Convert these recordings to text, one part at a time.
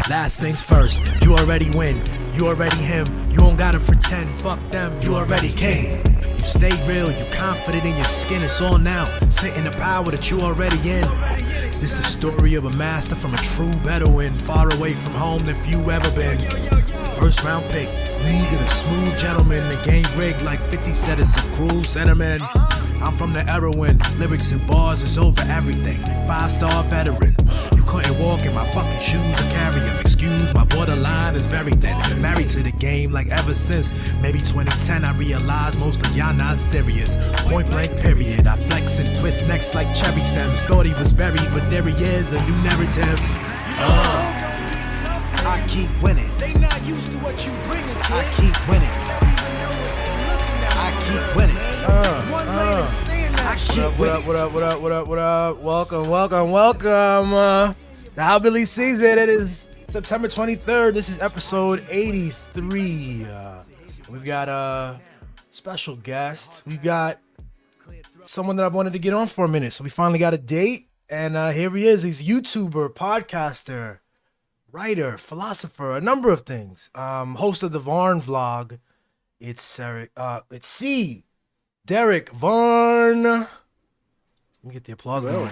Last things first, you already win, you already him, you don't gotta pretend, fuck them, you already king. You stay real, you confident in your skin, it's all now, sit in the power that you already in. This the story of a master from a true Bedouin, far away from home than few ever been. First round pick, league of the smooth gentleman, the game rigged like 50 said it's a cruel sentiment. I'm from the era when lyrics and bars is over everything, 5-star veteran. You couldn't walk in my fucking shoes or carry them. Excuse my borderline is very thin. Been married to the game like ever since maybe 2010. I realized most of y'all not serious. Point blank period. I flex and twist necks like cherry stems. Thought he was buried, but there he is, a new narrative. I keep winning. They not used to what you bringing, kid. I keep winning. Don't even know what they looking at. I keep winning. One lane and stay in that shit. What up? Welcome. The Hillbilly season. It is September 23rd. This is episode 83. We've got a special guest. We've got someone that I've wanted to get on for a minute. So we finally got a date. And here he is. He's a YouTuber, podcaster, writer, philosopher, a number of things. Host of the Varn vlog. It's Derick Varn. Let me get the applause going.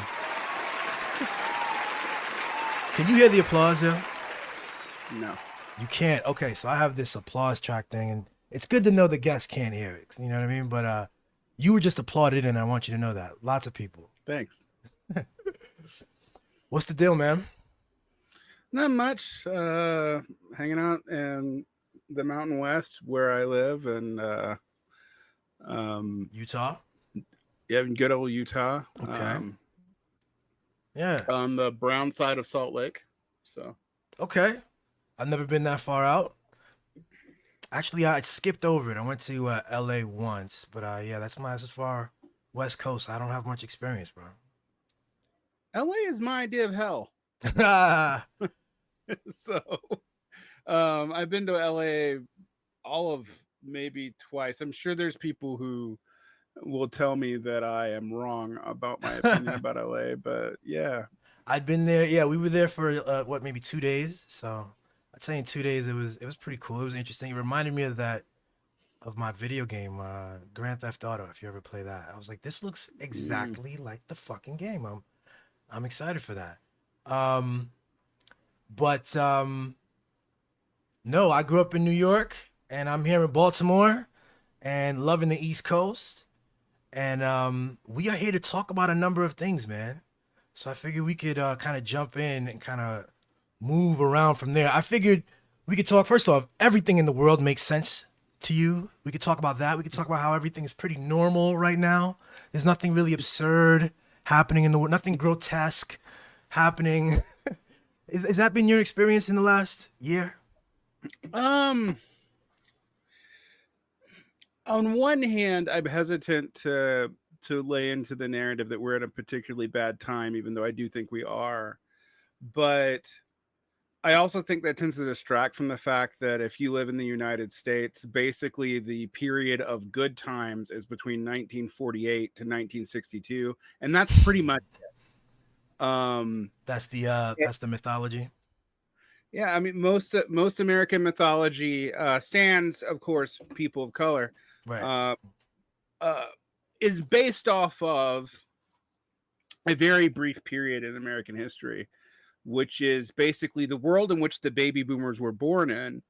Can you hear the applause, yeah? No. You can't? Okay, so I have this applause track thing, and it's good to know the guests can't hear it. You know what I mean? But you were just applauded, and I want you to know that. Lots of people. Thanks. What's the deal, man? Not much. Hanging out in the Mountain West where I live, and Utah? yeah, in good old Utah. Okay. Yeah. On the brown side of Salt Lake. So. Okay. I've never been that far out. Actually, I skipped over it. I went to LA once, but yeah, that's as far West Coast. I don't have much experience, bro. LA is my idea of hell. So, I've been to LA all of maybe twice. I'm sure there's people who will tell me that I am wrong about my opinion about LA, but yeah. I'd been there. Yeah, we were there for maybe 2 days. So I'd say in 2 days it was pretty cool. It was interesting. It reminded me of my video game, Grand Theft Auto. If you ever play that, I was like, this looks exactly like the fucking game. I'm excited for that. But no, I grew up in New York, and I'm here in Baltimore, and loving the East Coast. And we are here to talk about a number of things, man. So I figured we could kind of jump in and kind of move around from there. I figured we could talk, first off, everything in the world makes sense to you. We could talk about that. We could talk about how everything is pretty normal right now. There's nothing really absurd happening in the world, nothing grotesque happening. Has that been your experience in the last year? On one hand, I'm hesitant to lay into the narrative that we're at a particularly bad time, even though I do think we are. But I also think that tends to distract from the fact that if you live in the United States, basically the period of good times is between 1948 to 1962, and that's pretty much it. That's the mythology. Yeah, I mean most American mythology, sans of course people of color, Right. is based off of a very brief period in American history, which is basically the world in which the baby boomers were born in,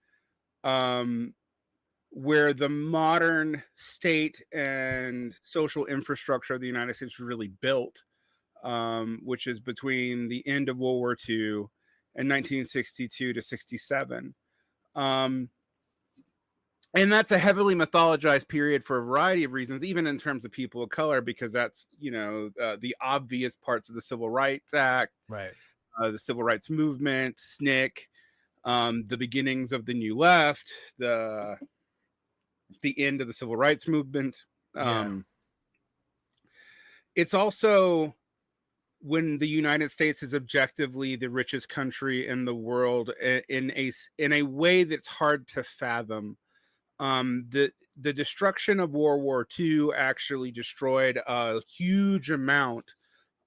where the modern state and social infrastructure of the United States was really built, which is between the end of World War II and 1962 to 67. And that's a heavily mythologized period for a variety of reasons, even in terms of people of color, because that's, the obvious parts of the Civil Rights Act, Right. The Civil Rights Movement, SNCC, the beginnings of the New Left, the end of the Civil Rights Movement. It's also when the United States is objectively the richest country in the world in a way that's hard to fathom. The destruction of World War II actually destroyed a huge amount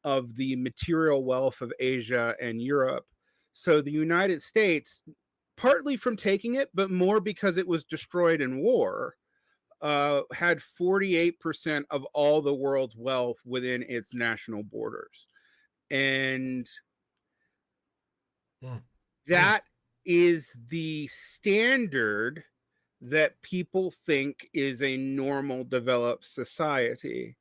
of the material wealth of Asia and Europe. So the United States, partly from taking it, but more because it was destroyed in war, had 48% of all the world's wealth within its national borders. And that is the standard that people think is a normal developed society.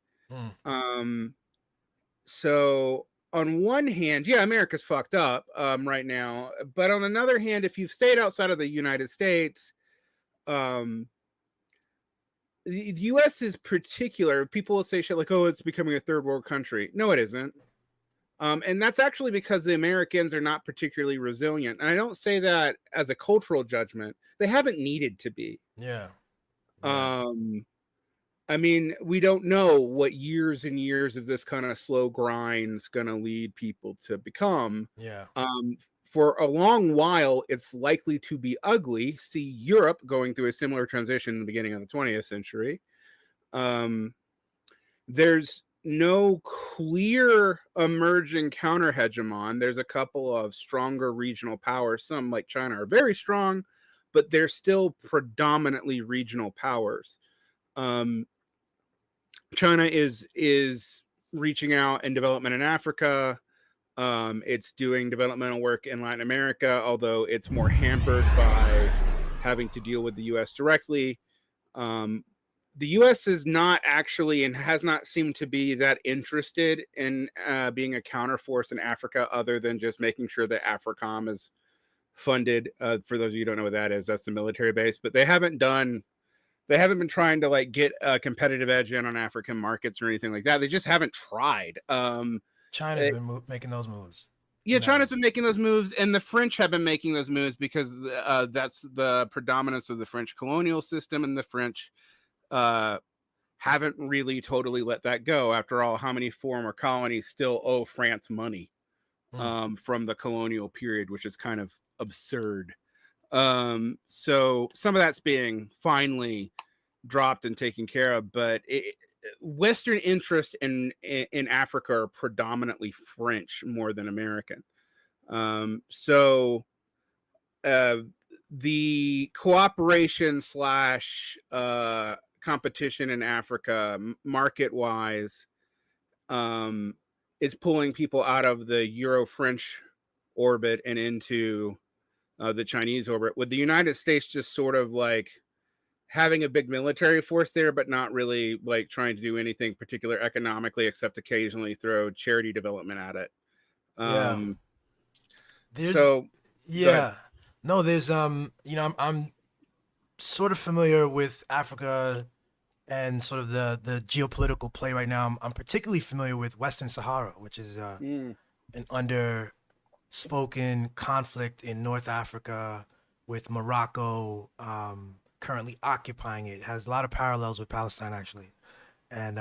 So on one hand, yeah, America's fucked up right now. But on another hand, if you've stayed outside of the United States, the U.S. is particular. People will say shit like, "Oh, it's becoming a third world country." No, it isn't. And that's actually because the Americans are not particularly resilient. And I don't say that as a cultural judgment. They haven't needed to be. Yeah. I mean, we don't know what years and years of this kind of slow grind is going to lead people to become. Yeah. For a long while, it's likely to be ugly. See Europe going through a similar transition in the beginning of the 20th century. There's no clear emerging counter hegemon. There's a couple of stronger regional powers. Some, like China, are very strong, but they're still predominantly regional powers. China is reaching out in development in Africa. It's doing developmental work in Latin America, although it's more hampered by having to deal with the U.S. directly. The U.S. is not actually and has not seemed to be that interested in being a counterforce in Africa, other than just making sure that AFRICOM is funded. For those of you who don't know what that is, that's the military base. But they haven't been trying to like get a competitive edge in on African markets or anything like that. They just haven't tried. China's been making those moves. Yeah, China's been making those moves, and the French have been making those moves because that's the predominance of the French colonial system, and the French haven't really totally let that go. After all, how many former colonies still owe France money from the colonial period, which is kind of absurd. So some of that's being finally dropped and taken care of, but Western interest in Africa are predominantly French more than American. So the cooperation slash competition in Africa, market wise, is pulling people out of the Euro-French orbit and into the Chinese orbit, with the United States just sort of like having a big military force there, but not really like trying to do anything particular economically, except occasionally throw charity development at it. There's I'm sort of familiar with Africa and sort of the geopolitical play right now. I'm particularly familiar with Western Sahara, which is an underspoken conflict in North Africa, with Morocco currently occupying it. It has a lot of parallels with Palestine, actually, and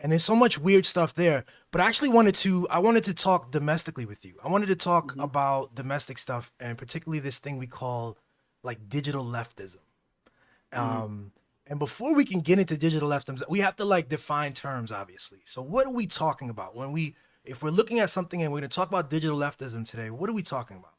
there's so much weird stuff there. But I actually wanted to talk domestically with you. I wanted to talk about domestic stuff, and particularly this thing we call like digital leftism. And before we can get into digital leftism, we have to like define terms, obviously. So what are we talking about if we're looking at something and we're going to talk about digital leftism today? What are we talking about?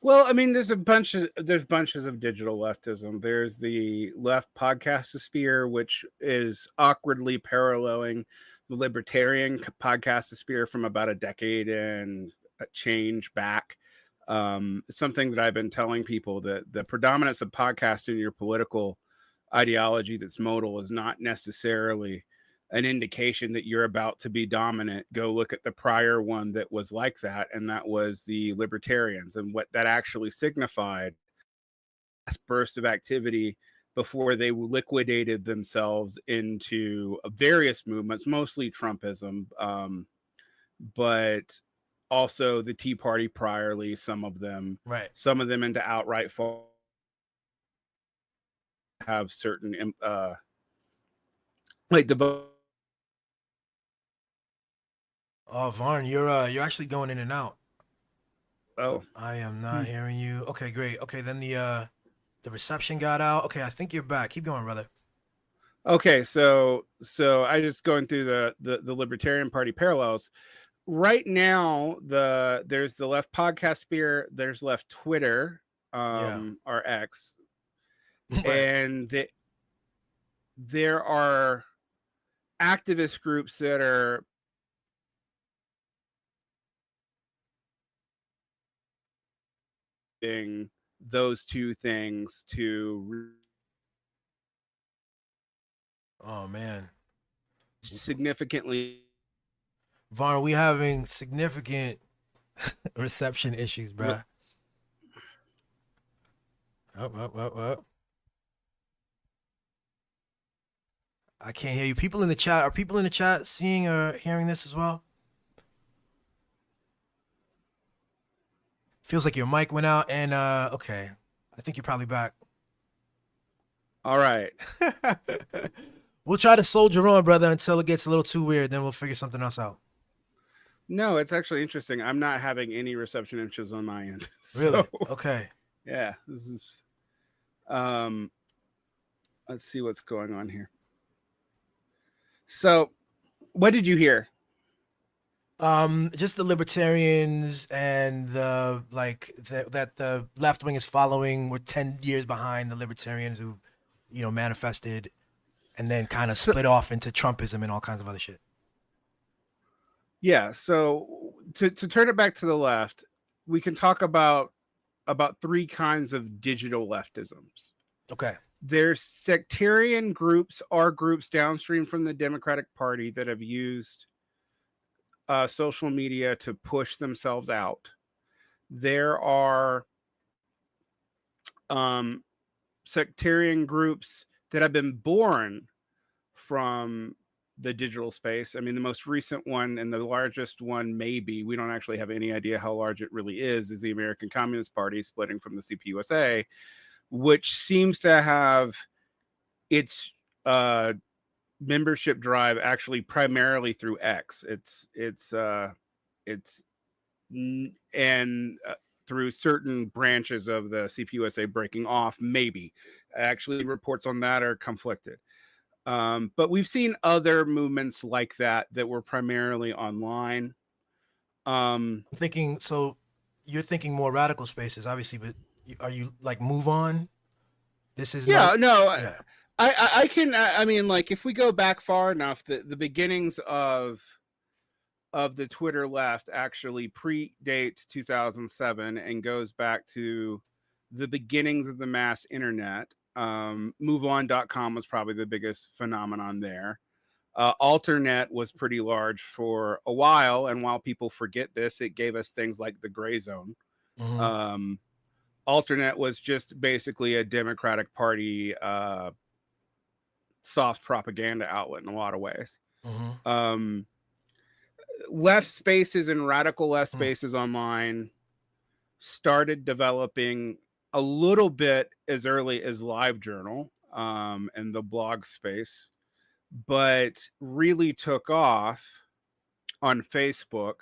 Well, I mean, there's bunches of digital leftism. There's the left podcastosphere, which is awkwardly paralleling the libertarian podcastosphere from about a decade and a change back. Something that I've been telling people, that the predominance of podcasting in your political ideology that's modal is not necessarily an indication that you're about to be dominant. Go look at the prior one that was like that, and that was the libertarians, and what that actually signified. Last burst of activity before they liquidated themselves into various movements, mostly Trumpism, but also the Tea Party priorly, some of them into outright fall, have certain like the vote. Oh, Varn, you're actually going in and out. Oh, I am not hearing you. Okay, great. Okay, then The reception got out. Okay, I think you're back. Keep going, brother. Okay, so I just going through the Libertarian Party parallels. Right now, there's the left podcast sphere, there's left Twitter, Yeah. or X, Right. and there are activist groups that are doing those two things to Oh man. significantly. Varn, we having significant reception issues, bruh. Up. I can't hear you. People in the chat, are people in the chat seeing or hearing this as well? Feels like your mic went out and okay. I think you're probably back. All right. We'll try to soldier on, brother, until it gets a little too weird. Then we'll figure something else out. No, it's actually interesting. I'm not having any reception issues on my end. Really? So, Okay. yeah, this is let's see what's going on here. So, what did you hear? Just the libertarians and the that the left wing is following. We're 10 years behind the libertarians who, manifested and then kind of split off into Trumpism and all kinds of other shit. Yeah, so to turn it back to the left, we can talk about three kinds of digital leftisms. Okay. There's sectarian groups or groups downstream from the Democratic Party that have used social media to push themselves out. There are sectarian groups that have been born from the digital space. I mean, the most recent one and the largest one, maybe, we don't actually have any idea how large it really is the American Communist Party splitting from the CPUSA, which seems to have its membership drive actually primarily through X. Through certain branches of the CPUSA breaking off, maybe. Actually, reports on that are conflicted. But we've seen other movements like that were primarily online. I'm thinking, so you're thinking more radical spaces, obviously, but are you like Move On? This is yeah, not, no, yeah. I can. I mean, like, if we go back far enough, the beginnings of the Twitter left actually predates 2007 and goes back to the beginnings of the mass internet. MoveOn.com was probably the biggest phenomenon there. Alternet was pretty large for a while, and while people forget this, it gave us things like the Gray Zone. Mm-hmm. Alternet was just basically a Democratic Party soft propaganda outlet in a lot of ways. Mm-hmm. Left spaces and radical left spaces online started developing a little bit as early as LiveJournal and the blog space, but really took off on Facebook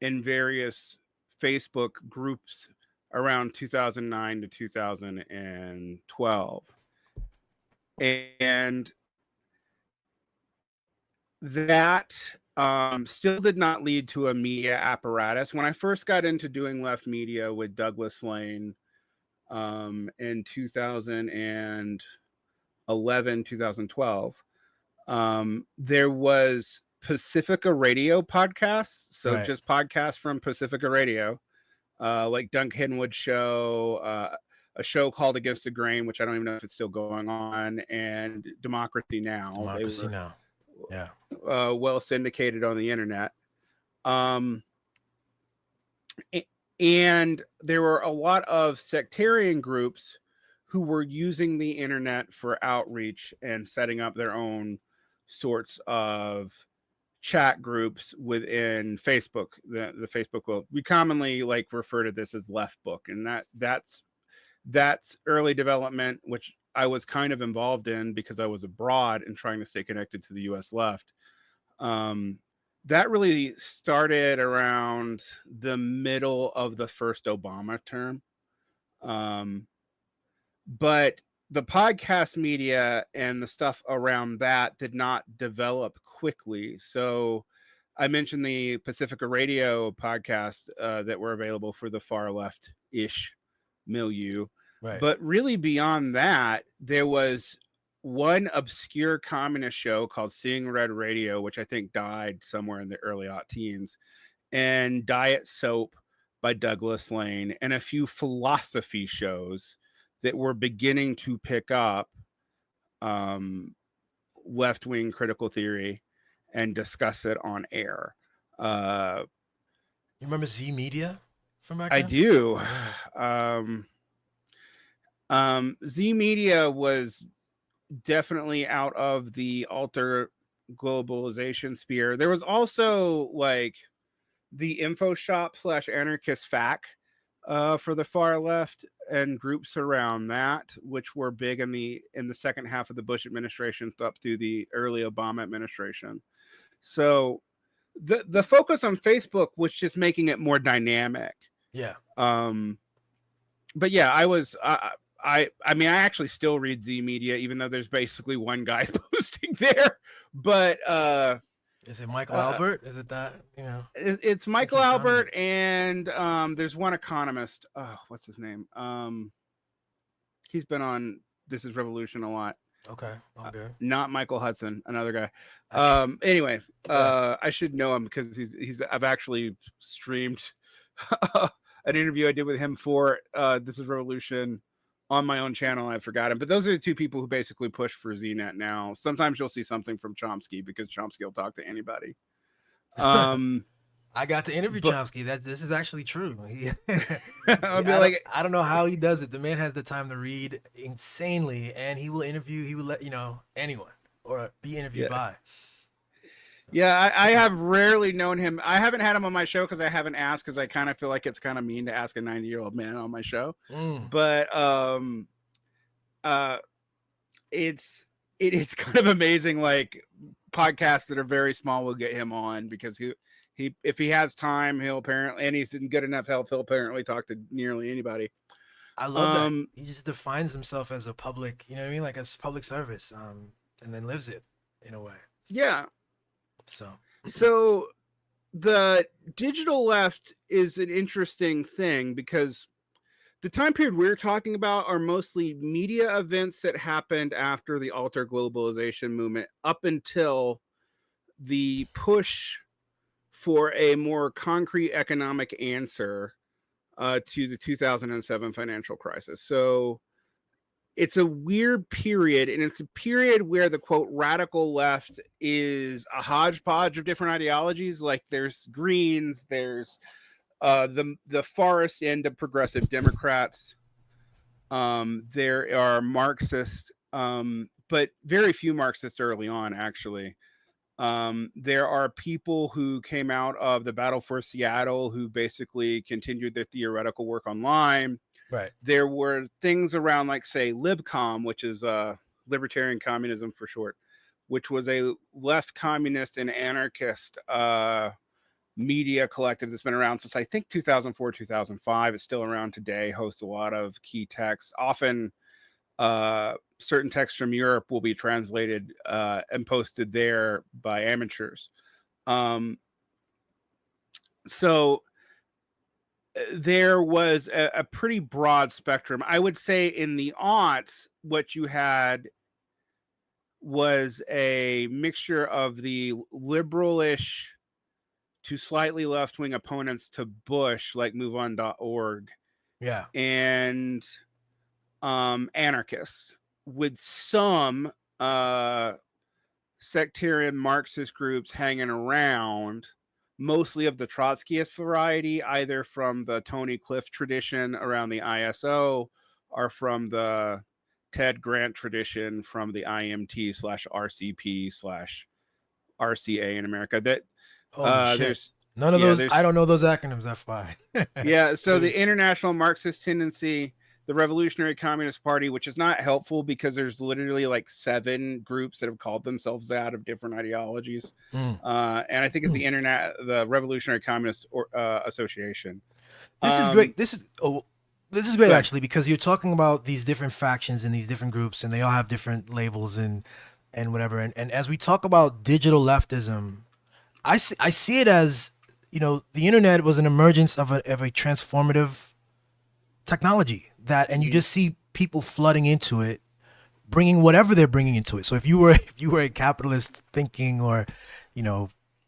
in various Facebook groups around 2009 to 2012. And that still did not lead to a media apparatus. When I first got into doing left media with Douglas Lane in 2011, 2012, there was Pacifica Radio podcasts. So Right. just podcasts from Pacifica Radio, like Dunk Henwood's show, a show called Against the Grain, which I don't even know if it's still going on, and Democracy Now. Democracy Now. Yeah. Well syndicated on the internet. And there were a lot of sectarian groups who were using the internet for outreach and setting up their own sorts of chat groups within Facebook, the Facebook world. We commonly like refer to this as left book, and that's early development, which I was kind of involved in because I was abroad and trying to stay connected to the US left. That really started around the middle of the first Obama term. but the podcast media and the stuff around that did not develop quickly. So I mentioned the Pacifica Radio podcast that were available for the far left-ish milieu. Right. But really beyond that, there was one obscure communist show called Seeing Red Radio, which I think died somewhere in the early teens, and Diet Soap by Douglas Lane, and a few philosophy shows that were beginning to pick up left-wing critical theory and discuss it on air. You remember Z Media from back I then? do. Yeah. Z Media was definitely out of the alter globalization sphere. There was also like the info shop / anarchist FAC for the far left and groups around that, which were big in the second half of the Bush administration up through the early Obama administration. So the focus on Facebook was just making it more dynamic. Yeah. But yeah, I mean, I actually still read Z Media, even though there's basically one guy posting there. But is it Michael Albert? Is it that, you know? It's Michael Albert, and there's one economist. Oh, what's his name? He's been on This Is Revolution a lot. Okay. Not Michael Hudson, another guy. Anyway, I should know him because I've actually streamed an interview I did with him for This Is Revolution on my own channel. I forgot him, but those are the two people who basically push for ZNet now. Sometimes you'll see something from Chomsky because Chomsky will talk to anybody. I got to interview Chomsky. This is actually true. I don't know how he does it. The man has the time to read insanely, and he will let anyone or be interviewed by. Yeah, I have rarely known him. I haven't had him on my show because I haven't asked, because I kind of feel like it's kind of mean to ask a 90-year-old man on my show. But it's kind of amazing. Like, podcasts that are very small will get him on because he if he has time, he'll apparently, and he's in good enough health, he'll apparently talk to nearly anybody. I love that he just defines himself as a public, you know what I mean, like as public service, and then lives it in a way. Yeah. So the digital left is an interesting thing because the time period we're talking about are mostly media events that happened after the alter globalization movement up until the push for a more concrete economic answer to the 2007 financial crisis. So it's a weird period, and it's a period where the quote radical left is a hodgepodge of different ideologies. Like there's Greens, there's the farthest end of progressive Democrats. There are Marxists, but very few Marxists early on, actually. There are people who came out of the Battle for Seattle who basically continued their theoretical work online. Right. There were things around, like, say, LibCom, which is Libertarian Communism for short, which was a left communist and anarchist media collective that's been around since I think 2004, 2005. It's still around today, hosts a lot of key texts. Often certain texts from Europe will be translated and posted there by amateurs. So there was a pretty broad spectrum. I would say in the aughts, what you had was a mixture of the liberalish to slightly left-wing opponents to Bush, like MoveOn.org. Yeah. And anarchists, with some sectarian Marxist groups hanging around, mostly of the Trotskyist variety, either from the Tony Cliff tradition around the ISO or from the Ted Grant tradition from the IMT/RCP/RCA in America. That there's none of those. I don't know those acronyms. FY. Yeah. So the International Marxist Tendency, the Revolutionary Communist Party, which is not helpful because there's literally like 7 groups that have called themselves that of different ideologies. And I think it's the Revolutionary Communist Association. This is great. This This is great, Good. actually, because you're talking about these different factions and these different groups, and they all have different labels and whatever. And as we talk about digital leftism, I see it as, the internet was an emergence of a transformative technology that, and you just see people flooding into it, bringing whatever they're bringing into it. So if you were a capitalist thinking or,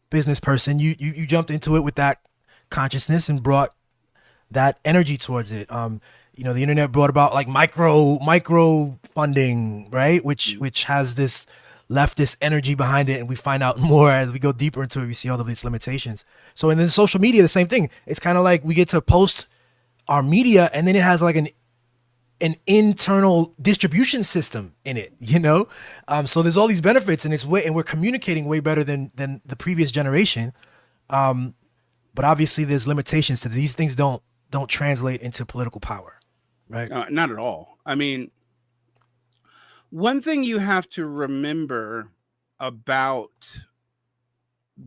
business person, you jumped into it with that consciousness and brought that energy towards it. The internet brought about like micro funding, right? Which has this leftist energy behind it, and we find out more as we go deeper into it. We see all of these limitations. So, and then social media, the same thing. It's kind of like we get to post our media, and then it has like an internal distribution system in it, So there's all these benefits, and and we're communicating way better than the previous generation. But obviously there's limitations to these things. Don't translate into political power, right? Not at all. I mean, one thing you have to remember about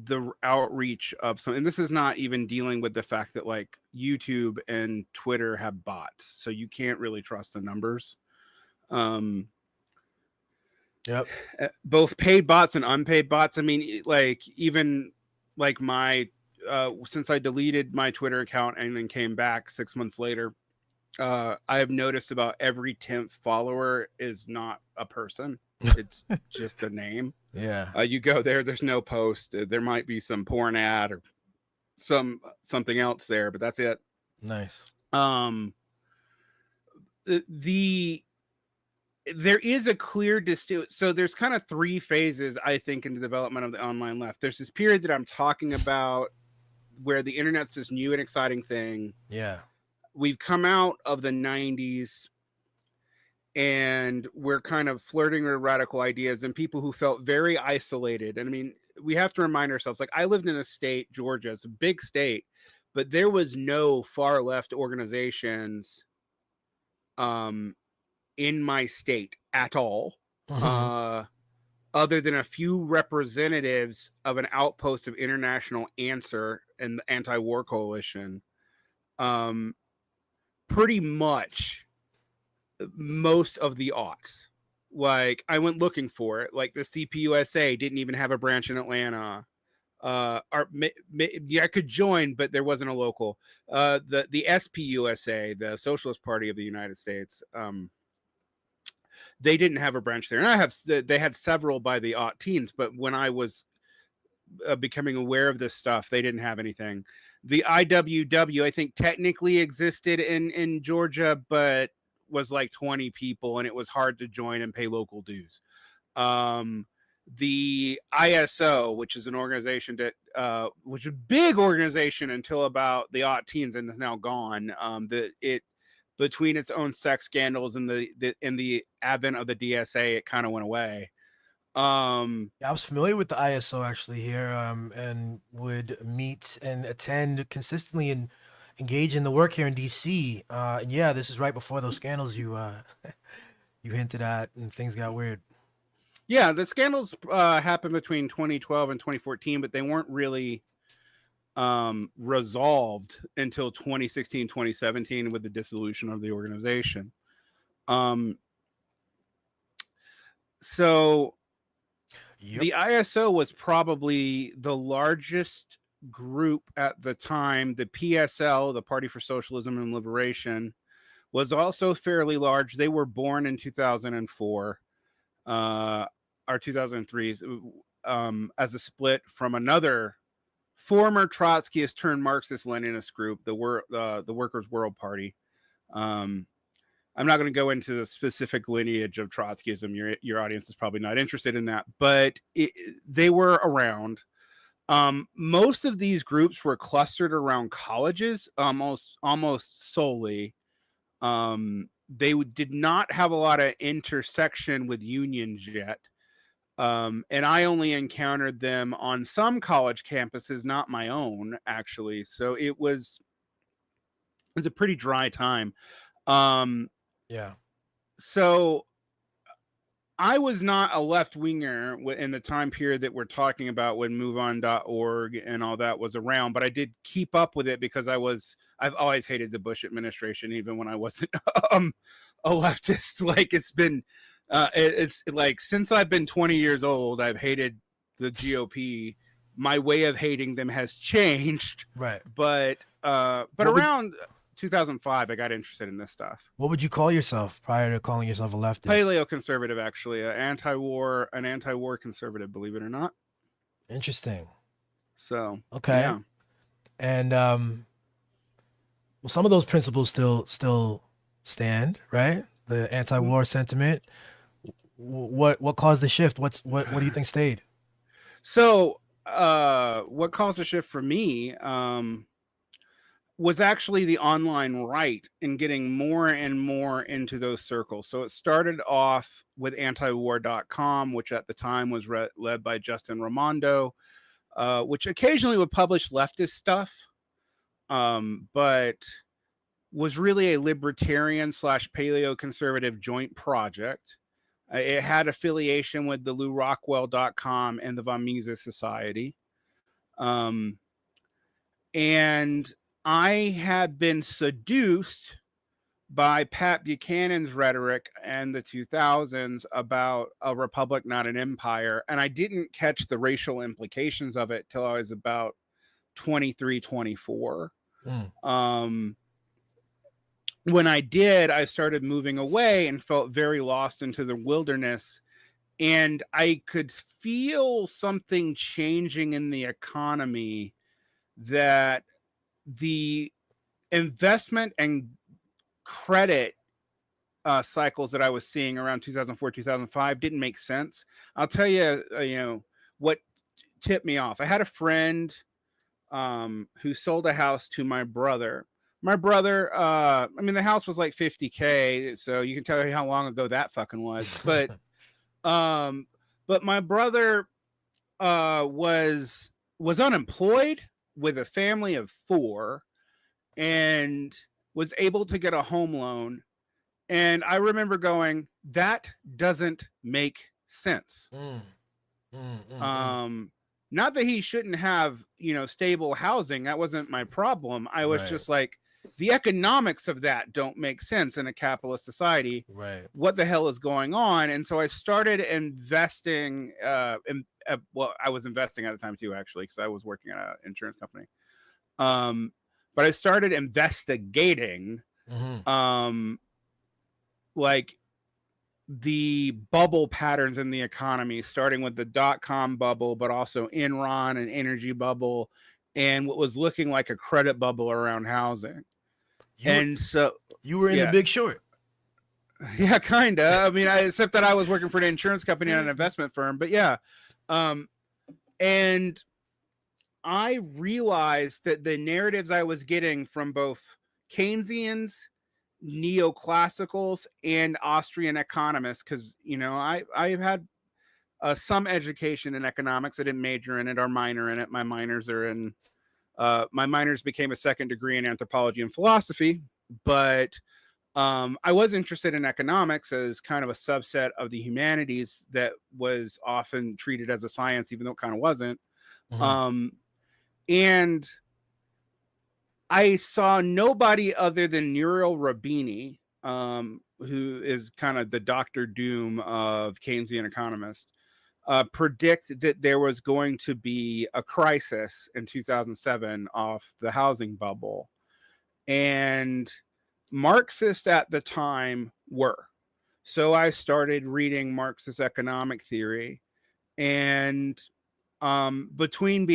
the outreach of some, and this is not even dealing with the fact that like YouTube and Twitter have bots, so you can't really trust the numbers. Yep. Both paid bots and unpaid bots. I mean, like even like my since I deleted my Twitter account and then came back 6 months later, I have noticed about every 10th follower is not a person. It's just a name. Yeah. You go there, there's no post. There might be some porn ad or something else there, but that's it. Nice. There is a clear so there's kind of three phases, I think, in the development of the online left. There's this period that I'm talking about where the internet's this new and exciting thing. Yeah. We've come out of the 90s and we're kind of flirting with radical ideas and people who felt very isolated. And I mean, we have to remind ourselves, like, I lived in a state, Georgia, it's a big state, but there was no far left organizations in my state at all, other than a few representatives of an outpost of International Answer and the Anti-War Coalition. Pretty much most of the aughts. Like, I went looking for it. Like, the CPUSA didn't even have a branch in Atlanta. I could join, but there wasn't a local. The SPUSA, the Socialist Party of the United States, they didn't have a branch there. And they had several by the aught teens, but when I was becoming aware of this stuff, they didn't have anything. The IWW, I think, technically existed in Georgia, but was like 20 people, and it was hard to join and pay local dues. The ISO, which is an organization that which is a big organization until about the aught teens and is now gone. Between its own sex scandals and the advent of the DSA, it kind of went away. I was familiar with the ISO actually here, and would meet and attend consistently and engage in the work here in DC. And yeah, this is right before those scandals you hinted at, and things got weird. Yeah, the scandals happened between 2012 and 2014, but they weren't really resolved until 2016, 2017 with the dissolution of the organization. So the ISO was probably the largest group at the time. The PSL, the Party for Socialism and Liberation, was also fairly large. They were born in 2004 or 2003 as a split from another former Trotskyist turned Marxist-Leninist group, the Workers' World Party. I'm not going to go into the specific lineage of Trotskyism. Your audience is probably not interested in that, but they were around. Most of these groups were clustered around colleges, almost solely. They did not have a lot of intersection with unions yet. And I only encountered them on some college campuses, not my own, actually. So it was a pretty dry time. Yeah. So I was not a left winger in the time period that we're talking about when MoveOn.org and all that was around, but I did keep up with it because I've always hated the Bush administration, even when I wasn't a leftist. Like it's like since I've been 20 years old, I've hated the GOP. My way of hating them has changed, Right. but around 2005, I got interested in this stuff. What would you call yourself prior to calling yourself a leftist? Paleo-conservative, actually, an anti-war conservative, believe it or not. Interesting. So okay, yeah. And well, some of those principles still stand, right? The anti-war sentiment. What caused the shift? What do you think stayed? So what caused the shift for me was actually the online right and getting more and more into those circles. So it started off with antiwar.com, which at the time was led by Justin Raimondo, which occasionally would publish leftist stuff, but was really a libertarian / paleo-conservative joint project. It had affiliation with the LouRockwell.com and the Von Mises Society. And I had been seduced by Pat Buchanan's rhetoric in the 2000s about a republic, not an empire. And I didn't catch the racial implications of it till I was about 23, 24. When I did, I started moving away and felt very lost into the wilderness. And I could feel something changing in the economy, that the investment and credit cycles that I was seeing around 2004, 2005 didn't make sense. I'll tell you, what tipped me off. I had a friend who sold a house to my brother. My brother, the house was like $50K, so you can tell how long ago that fucking was. But my brother was unemployed with a family of 4 and was able to get a home loan. And I remember going, that doesn't make sense. Not that he shouldn't have, stable housing. That wasn't my problem. I was just like, the economics of that don't make sense in a capitalist society. Right. What the hell is going on? And so I started investing. I was investing at the time too, actually, because I was working at an insurance company. But I started investigating, like the bubble patterns in the economy, starting with the .com bubble, but also Enron and energy bubble, and what was looking like a credit bubble around housing. So you were in The Big Short. Yeah, kind of. Except that I was working for an insurance company and an investment firm. But yeah, and I realized that the narratives I was getting from both Keynesians, neoclassicals, and Austrian economists, because I've had some education in economics. I didn't major in it or minor in it. My minors became a second degree in anthropology and philosophy, but I was interested in economics as kind of a subset of the humanities that was often treated as a science, even though it kind of wasn't. And I saw nobody other than Nouriel Roubini, who is kind of the Dr. Doom of Keynesian economists, predict that there was going to be a crisis in 2007 off the housing bubble. And Marxists at the time were. So I started reading Marxist economic theory, and between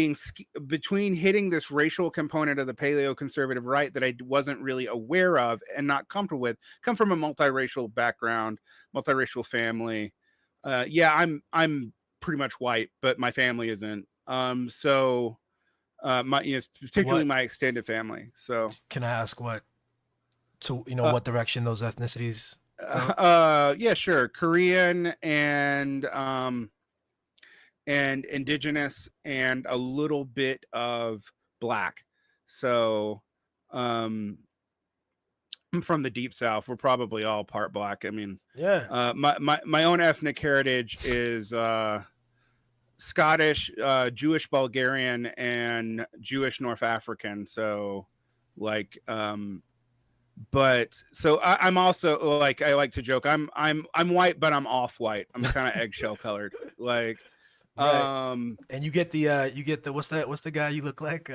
hitting this racial component of the paleo-conservative right that I wasn't really aware of and not comfortable with, come from a multiracial background, multiracial family. I'm pretty much white, but my family isn't. Particularly my extended family. So can I ask what direction those ethnicities go? Yeah, sure. Korean and indigenous and a little bit of black. So I'm from the deep South. We're probably all part black. I mean, Yeah. my own ethnic heritage is Scottish, Jewish Bulgarian, and Jewish North African. So, like, but so I'm also like, I like to joke. I'm white, but I'm off white. I'm kind of eggshell colored. Like, Right. And you get the what's the guy you look like?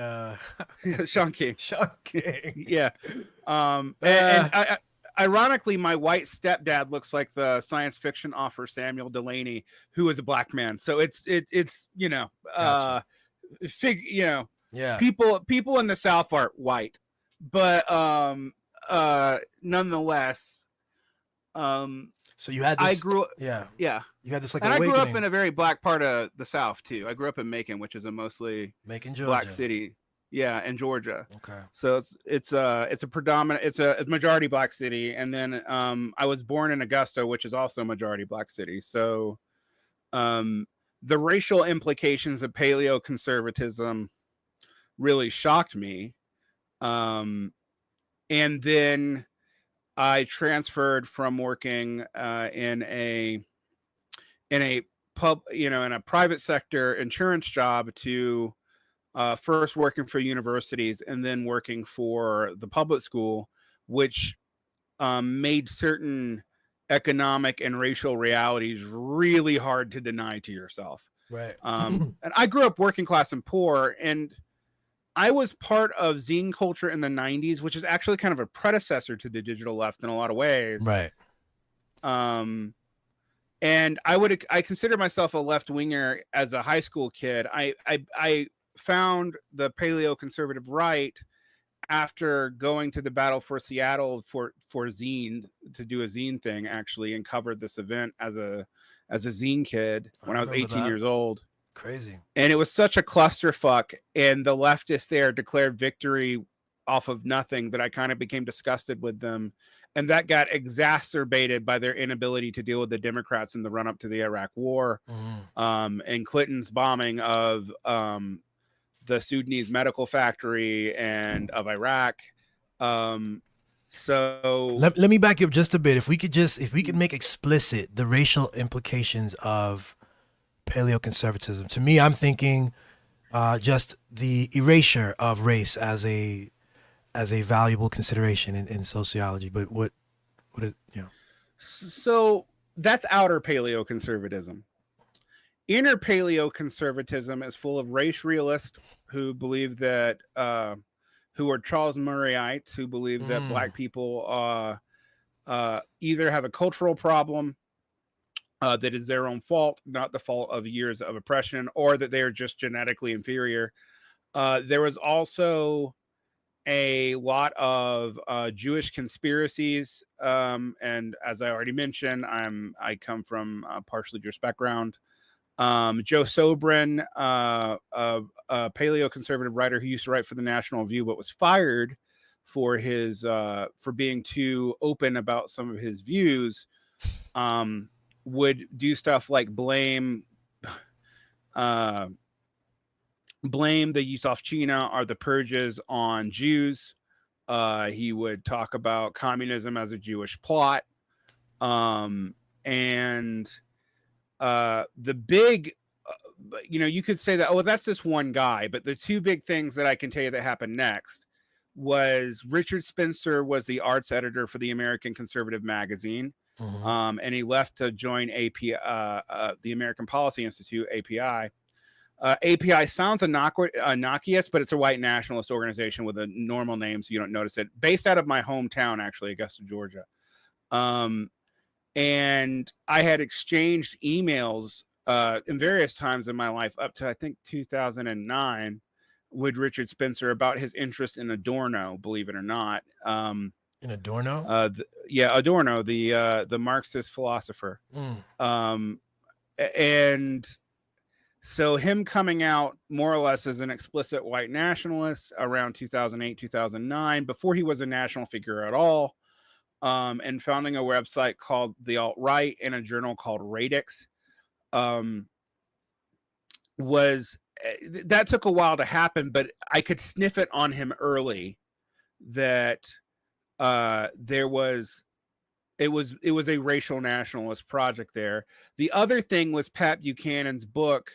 Sean King. Sean King. Yeah. And Uh, ironically, my white stepdad looks like the science fiction author Samuel Delaney, who is a black man. So it's you know, Gotcha. you know, Yeah. people in the South are white, but nonetheless, So you had I this, grew yeah, yeah, you had this like and I grew up in awakening. a very black part of the South too. I grew up in Macon, which is a mostly Macon, black Georgia. city. Yeah, in Georgia. Okay. So it's a predominant, it's a majority black city. And then I was born in Augusta, which is also a majority black city. So the racial implications of paleoconservatism really shocked me. And then I transferred from working in a in a private sector insurance job to first working for universities and then working for the public school, which made certain economic and racial realities really hard to deny to yourself. Right. And I grew up working class and poor, and I was part of zine culture in the 90s, which is actually kind of a predecessor to the digital left in a lot of ways. Right. Um, and I consider myself a left winger as a high school kid. I found the paleo-conservative right after going to the Battle for Seattle for zine, to do a zine thing actually, and covered this event as a zine kid when I was remember 18 that. years old. Crazy. And it was such a clusterfuck, and the leftists there declared victory off of nothing that I kind of became disgusted with them. And that got exacerbated by their inability to deal with the Democrats in the run up to the Iraq War, and Clinton's bombing of the Sudanese medical factory and of Iraq. So Let me back you up just a bit. If we could make explicit the racial implications of paleoconservatism. To me, I'm thinking just the erasure of race as a valuable consideration in sociology. But what is, you know? So that's outer paleoconservatism. Inner paleoconservatism is full of race realists who believe that, who are Charles Murrayites, who believe that black people either have a cultural problem that is their own fault, not the fault of years of oppression, or that they are just genetically inferior. There was also a lot of Jewish conspiracies, and as I already mentioned, I come from a partially Jewish background. Joe Sobran, a paleoconservative writer who used to write for the National Review, but was fired for his for being too open about some of his views, would do stuff like blame the Yusufchina or the purges on Jews. He would talk about communism as a Jewish plot, and the big, you could say that, oh, that's just one guy, but the two big things that I can tell you that happened next was Richard Spencer was the arts editor for the American Conservative magazine. And he left to join the American Policy Institute, API. API sounds innocuous, but it's a white nationalist organization with a normal name, so you don't notice it. Based out of my hometown, actually, Augusta, Georgia. And I had exchanged emails in various times in my life up to, I think, 2009 with Richard Spencer about his interest in Adorno, believe it or not. In Adorno? Adorno, the Marxist philosopher. And so him coming out more or less as an explicit white nationalist around 2008, 2009, before he was a national figure at all, and founding a website called The Alt-Right and a journal called Radix, that took a while to happen, but I could sniff it on him early that there was it was a racial nationalist project there. The other thing was Pat Buchanan's book,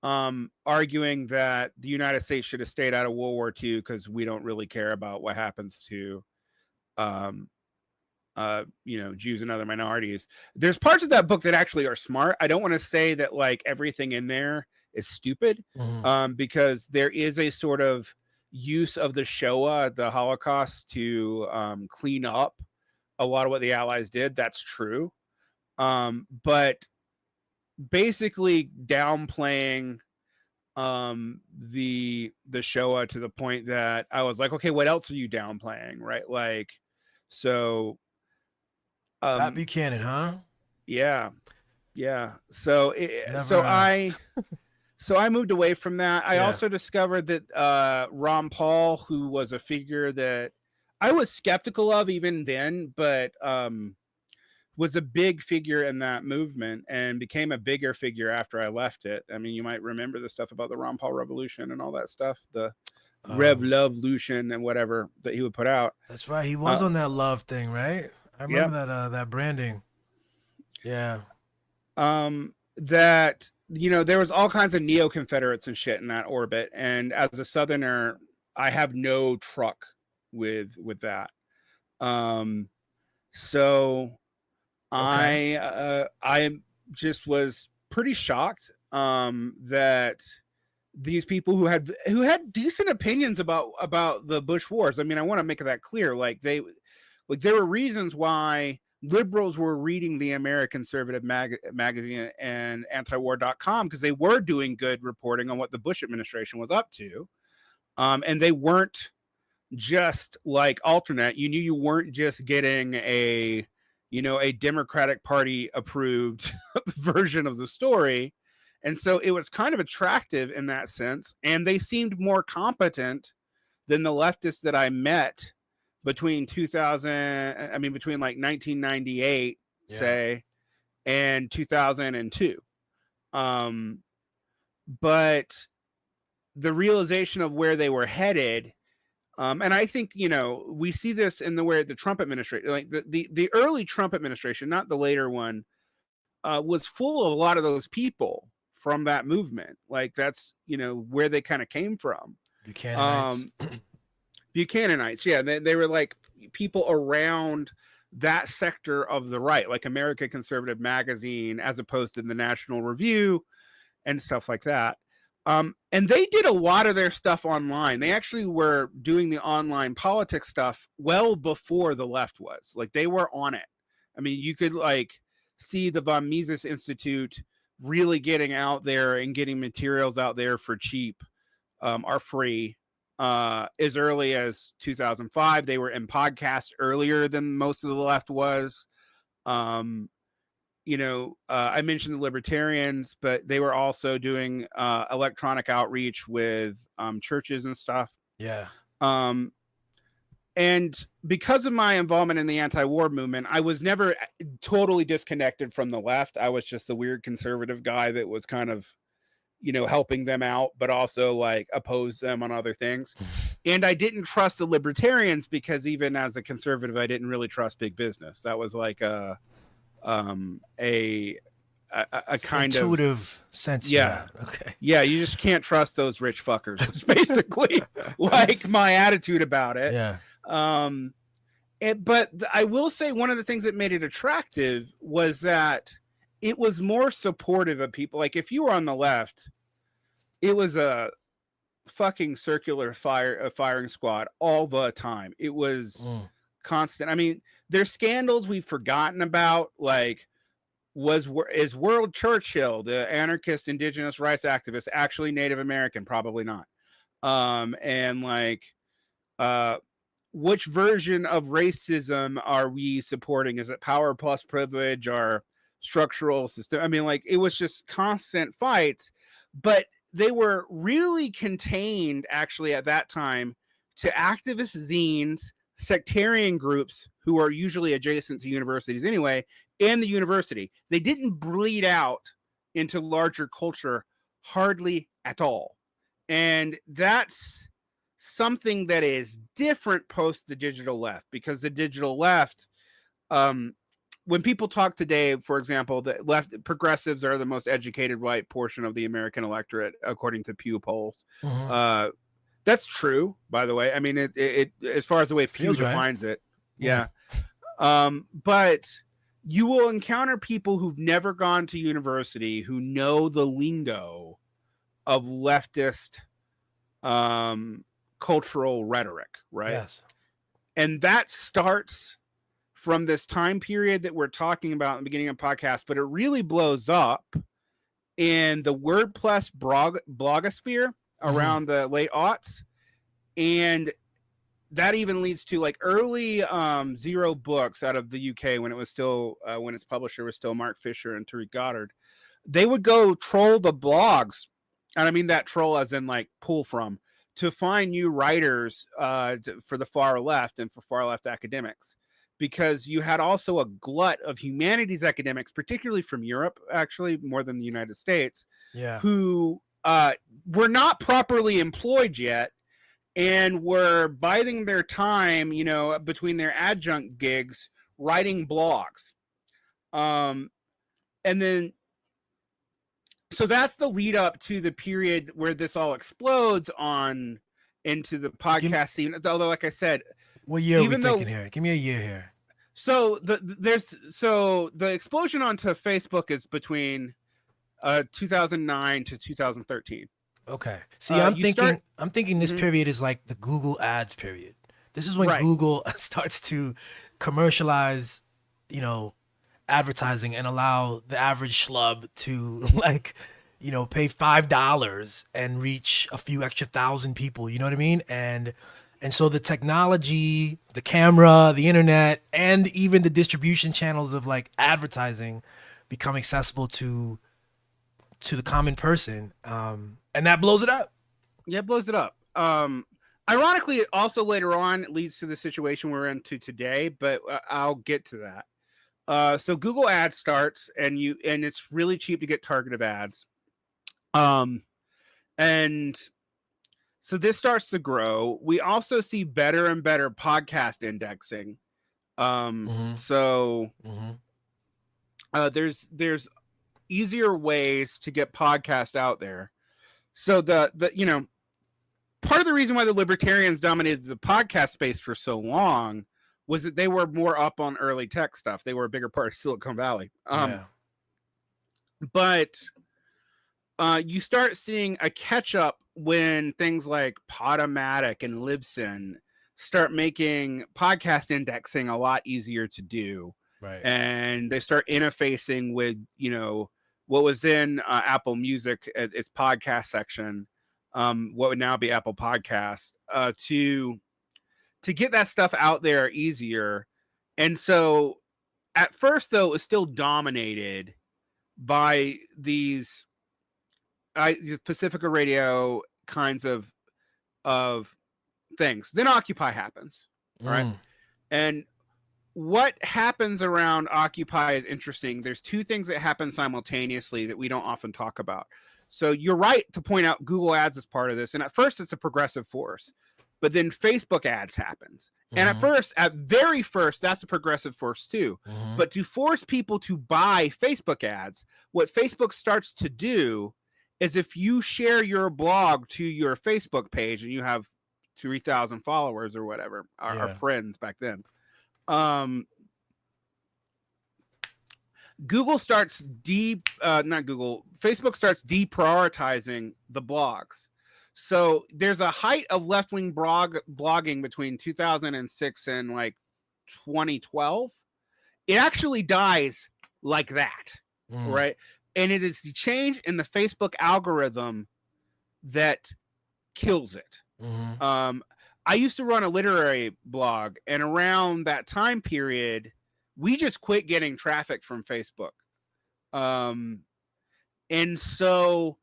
arguing that the United States should have stayed out of World War II because we don't really care about what happens to Jews and other minorities. There's parts of that book that actually are smart. I don't want to say that like everything in there is stupid, because there is a sort of use of the Shoah, the Holocaust, to clean up a lot of what the Allies did. That's true. But basically downplaying the Shoah to the point that I was like, okay, what else are you downplaying? Right. Like, so Pat Buchanan, huh? Yeah. So I moved away from that. I also discovered that Ron Paul, who was a figure that I was skeptical of even then, but was a big figure in that movement and became a bigger figure after I left it. I mean, you might remember the stuff about the Ron Paul Revolution and all that stuff, the Revolution and whatever that he would put out. That's right. He was on that love thing, right? I remember that branding. Yeah. That, there was all kinds of neo-Confederates and shit in that orbit. And as a Southerner, I have no truck with that. So I just was pretty shocked that these people who had decent opinions about the Bush wars. I mean, I want to make that clear. Like there were reasons why liberals were reading the American Conservative magazine and antiwar.com, because they were doing good reporting on what the Bush administration was up to. And they weren't just like alternate. You knew you weren't just getting a Democratic Party approved version of the story. And so it was kind of attractive in that sense. And they seemed more competent than the leftists that I met between like 1998, say, and 2002. But the realization of where they were headed, and I think, we see this in the Trump administration, like the early Trump administration, not the later one, was full of a lot of those people from that movement. Like that's, where they kind of came from. Buchananites. Buchananites. Yeah. They were like people around that sector of the right, like American Conservative Magazine, as opposed to the National Review and stuff like that. And they did a lot of their stuff online. They actually were doing the online politics stuff well before the left was. Like they were on it. I mean, you could like see the von Mises Institute really getting out there and getting materials out there for cheap, or free, as early as 2005. They were in podcasts earlier than most of the left was. I mentioned the libertarians, but they were also doing electronic outreach with churches and stuff. Yeah. And because of my involvement in the anti-war movement, I was never totally disconnected from the left. I was just the weird conservative guy that was kind of, helping them out, but also like oppose them on other things. And I didn't trust the libertarians because even as a conservative, I didn't really trust big business. That was like a kind intuitive of intuitive sense. Yeah. Of that. Okay. Yeah, you just can't trust those rich fuckers. It's basically like my attitude about it. Yeah. But I will say one of the things that made it attractive was that it was more supportive of people. Like if you were on the left, it was a fucking circular firing squad all the time. It was constant. I mean, there's scandals we've forgotten about, like is World Churchill, the anarchist indigenous rights activist, actually Native American? Probably not. And like which version of racism are we supporting? Is it power plus privilege or structural system? I mean, like it was just constant fights, but they were really contained actually at that time to activist zines, sectarian groups who are usually adjacent to universities anyway, and the university. They didn't bleed out into larger culture hardly at all. And that's something that is different post the digital left, because the digital left, when people talk today, for example, the left progressives are the most educated white portion of the American electorate, according to Pew polls. That's true, by the way. I mean, it as far as the way Pew defines it. Yeah. But you will encounter people who've never gone to university who know the lingo of leftist cultural rhetoric, right? Yes. And that starts from this time period that we're talking about in the beginning of the podcast, but it really blows up in the WordPress blogosphere around the late aughts. And that even leads to like early Zero books out of the UK when it was still, when its publisher was still Mark Fisher and Tariq Goddard. They would go troll the blogs. And I mean that troll as in like pull from, to find new writers for the far left and for far left academics. Because you had also a glut of humanities academics, particularly from Europe, actually, more than the United States, who were not properly employed yet and were biding their time, you know, between their adjunct gigs, writing blogs. And then, so that's the lead up to the period where this all explodes on into the podcast scene. Although, like I said, what year are we thinking here? Give me a year here. So the explosion onto Facebook is between 2009 to 2013. Okay. See, I'm thinking this period is like the Google ads period. This is when Google starts to commercialize, you know, advertising and allow the average schlub to like, you know, pay $5 and reach a few extra thousand people. You know what I mean? And so the technology, the camera, the internet, and even the distribution channels of like advertising become accessible to the common person. And that blows it up. Yeah, it blows it up. Ironically, it also later on leads to the situation we're into today, but I'll get to that. So Google Ads starts, and it's really cheap to get targeted ads. And so this starts to grow. We also see better and better podcast indexing. So there's easier ways to get podcasts out there. So the you know, part of the reason why the libertarians dominated the podcast space for so long was that they were more up on early tech stuff. They were a bigger part of Silicon Valley. But you start seeing a catch up when things like Podomatic and Libsyn start making podcast indexing a lot easier to do. Right. And they start interfacing with, you know, what was in Apple Music, its podcast section, what would now be Apple Podcasts, to get that stuff out there easier. And so at first, though, it was still dominated by these Pacifica Radio kinds of things. Then Occupy happens, right? And what happens around Occupy is interesting. There's two things that happen simultaneously that we don't often talk about. So you're right to point out Google Ads is part of this. And at first it's a progressive force, but then Facebook ads happens. And at very first, that's a progressive force too. But to force people to buy Facebook ads, what Facebook starts to do is if you share your blog to your Facebook page and you have 3,000 followers or whatever, our friends back then, Facebook starts deprioritizing the blogs. So there's a height of left-wing blogging between 2006 and like 2012. It actually dies like that, right? And it is the change in the Facebook algorithm that kills it. I used to run a literary blog, and around that time period, we just quit getting traffic from Facebook. And so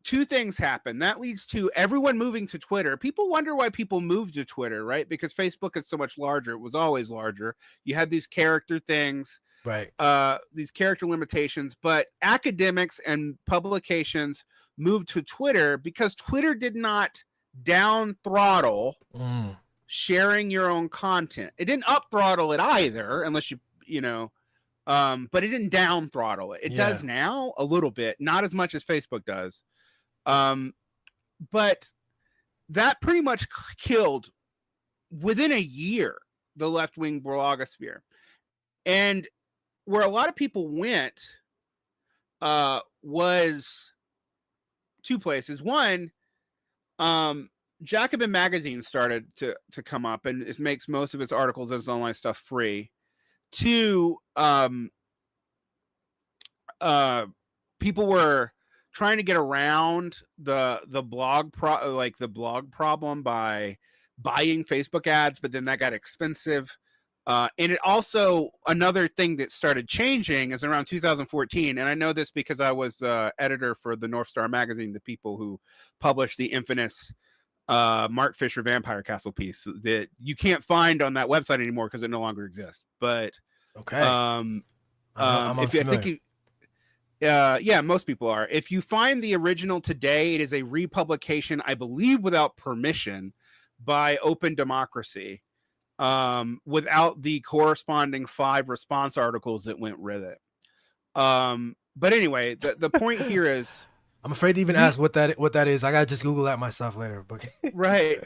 two things happen. That leads to everyone moving to Twitter. People wonder why people move to Twitter, right? Because Facebook is so much larger. It was always larger. You had these character things, right? These character limitations, but academics and publications moved to Twitter because Twitter did not down throttle Mm. sharing your own content. It didn't up throttle it either, unless but it didn't down throttle it. It does now a little bit, not as much as Facebook does. But that pretty much killed within a year the left-wing blogosphere. And where a lot of people went was two places. One, Jacobin magazine started to come up, and it makes most of its articles and its online stuff free. Two, people were trying to get around the blog problem by buying Facebook ads, but then that got expensive. And it also, another thing that started changing is around 2014, and I know this because I was editor for the North Star magazine, the people who published the infamous Mark Fisher Vampire Castle piece that you can't find on that website anymore because it no longer exists. But okay, I'm unfamiliar. yeah, most people are. If you find the original today, it is a republication, I believe, without permission by Open Democracy, without the corresponding 5 response articles that went with it. But anyway, the point here is, I'm afraid to even ask what that is. I gotta just Google that myself later. But right.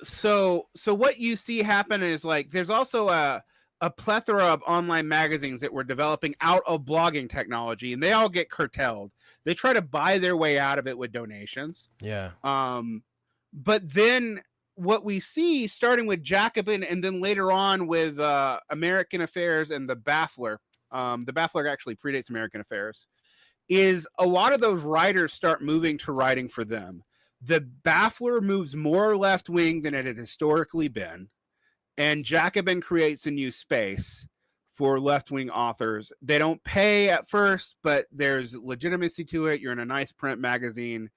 So what you see happen is, like, there's also a plethora of online magazines that were developing out of blogging technology, and they all get curtailed. They try to buy their way out of it with donations. Yeah. But then what we see, starting with Jacobin and then later on with American Affairs and the Baffler actually predates American Affairs, is a lot of those writers start moving to writing for them. The Baffler moves more left-wing than it had historically been, and Jacobin creates a new space for left-wing authors. They don't pay at first, but there's legitimacy to it. You're in a nice print magazine.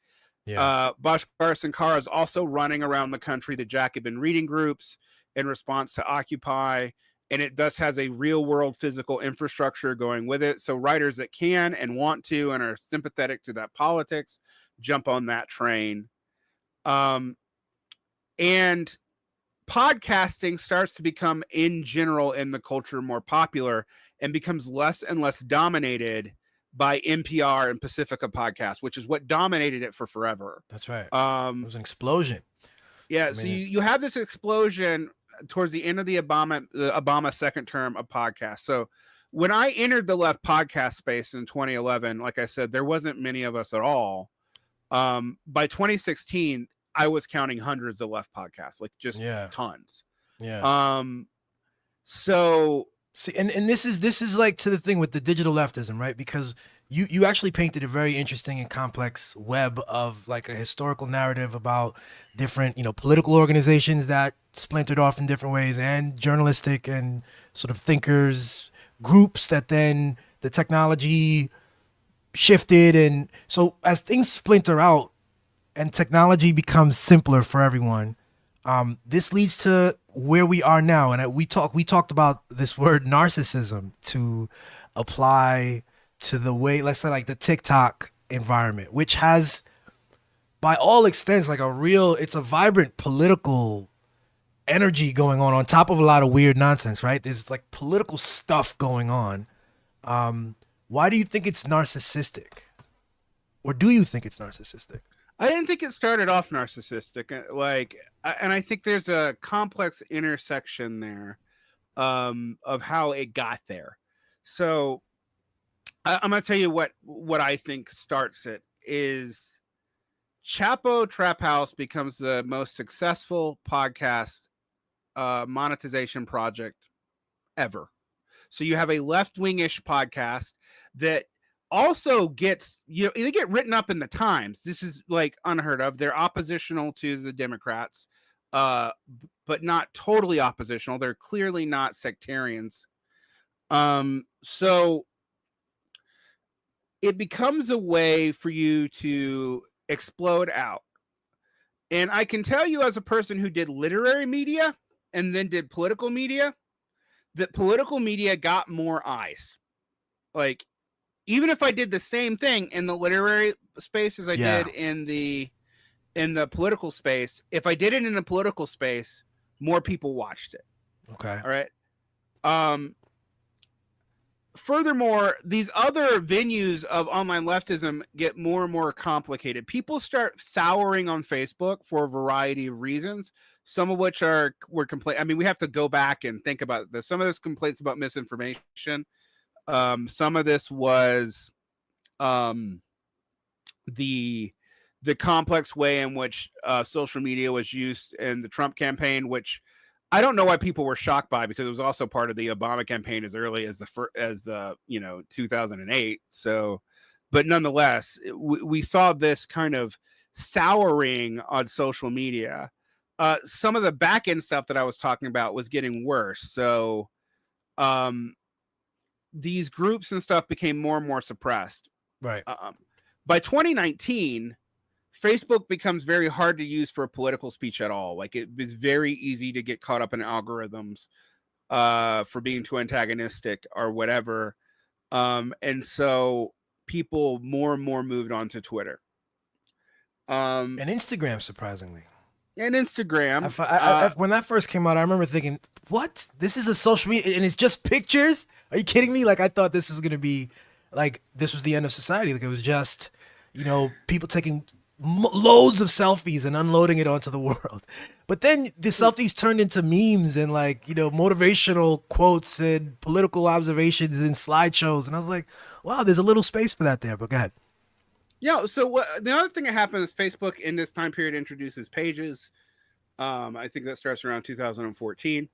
Yeah. Bhaskar Sankara is also running around the country the Jacobin reading groups in response to Occupy, and it thus has a real-world physical infrastructure going with it. So writers that can and want to and are sympathetic to that politics jump on that train. And podcasting starts to become, in general, in the culture, more popular and becomes less and less dominated by NPR and Pacifica podcasts, which is what dominated it for forever. That's right. It was an explosion. Yeah. So you have this explosion towards the end of the Obama second term of podcasts. So when I entered the left podcast space in 2011, like I said, there wasn't many of us at all. By 2016, I was counting hundreds of left podcasts, like just tons. Yeah. So see, and this is like to the thing with the digital leftism, right? Because you actually painted a very interesting and complex web of like a historical narrative about different, political organizations that splintered off in different ways, and journalistic and sort of thinkers groups that then the technology shifted. And so as things splinter out and technology becomes simpler for everyone, this leads to where we are now. And we talked about this word narcissism to apply to the way, let's say, like the TikTok environment, which has, by all extents, like it's a vibrant political energy going on top of a lot of weird nonsense, right? There's like political stuff going on. Why do you think it's narcissistic? Or do you think it's narcissistic? I didn't think it started off narcissistic. And I think there's a complex intersection there of how it got there. So I'm going to tell you what I think starts it is Chapo Trap House becomes the most successful podcast monetization project ever. So you have a left-wingish podcast that also gets, they get written up in the Times. This is like unheard of. They're oppositional to the Democrats, but not totally oppositional. They're clearly not sectarians. So it becomes a way for you to explode out. And I can tell you, as a person who did literary media and then did political media, that political media got more eyes. Like, even if I did the same thing in the literary space as I did in the in the political space, if I did it in the political space, more people watched it. Okay. All right. Furthermore, these other venues of online leftism get more and more complicated. People start souring on Facebook for a variety of reasons, some of which were complaint. I mean, we have to go back and think about this. Some of this complaints about misinformation. Some of this was the complex way in which social media was used in the Trump campaign, which I don't know why people were shocked by, because it was also part of the Obama campaign as early as the 2008. So, but nonetheless, we saw this kind of souring on social media. Some of the back end stuff that I was talking about was getting worse. So, these groups and stuff became more and more suppressed. Right. By 2019, Facebook becomes very hard to use for political speech at all. Like, it is very easy to get caught up in algorithms for being too antagonistic or whatever. And so people more and more moved on to Twitter. And Instagram, surprisingly. And Instagram. When that first came out, I remember thinking, what? This is a social media and it's just pictures? Are you kidding me? Like, I thought this was going to be like, this was the end of society. Like, it was just, people taking loads of selfies and unloading it onto the world. But then the selfies turned into memes and motivational quotes and political observations and slideshows. And I was like, wow, there's a little space for that there, but go ahead. Yeah. So the other thing that happened is Facebook in this time period introduces pages. I think that starts around 2014.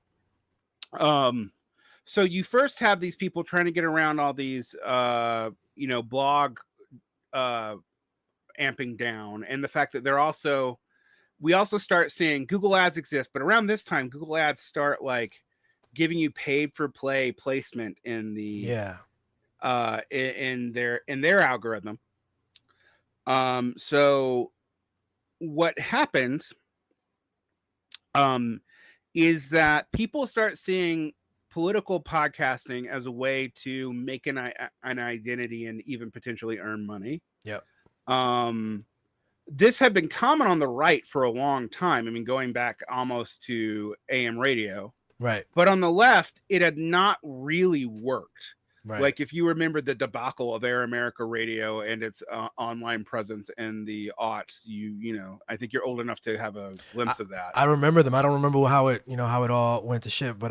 So you first have these people trying to get around all these, blog, amping down, and the fact that we also start seeing Google ads exist, but around this time Google ads start like giving you paid for play placement in the in their algorithm. So what happens is that people start seeing political podcasting as a way to make an identity and even potentially earn money. Yep. This had been common on the right for a long time. I mean, going back almost to AM radio. Right. But on the left, it had not really worked. Right. Like, if you remember the debacle of Air America Radio and its online presence in the aughts, I think you're old enough to have a glimpse of that. I remember them. I don't remember how it all went to shit, but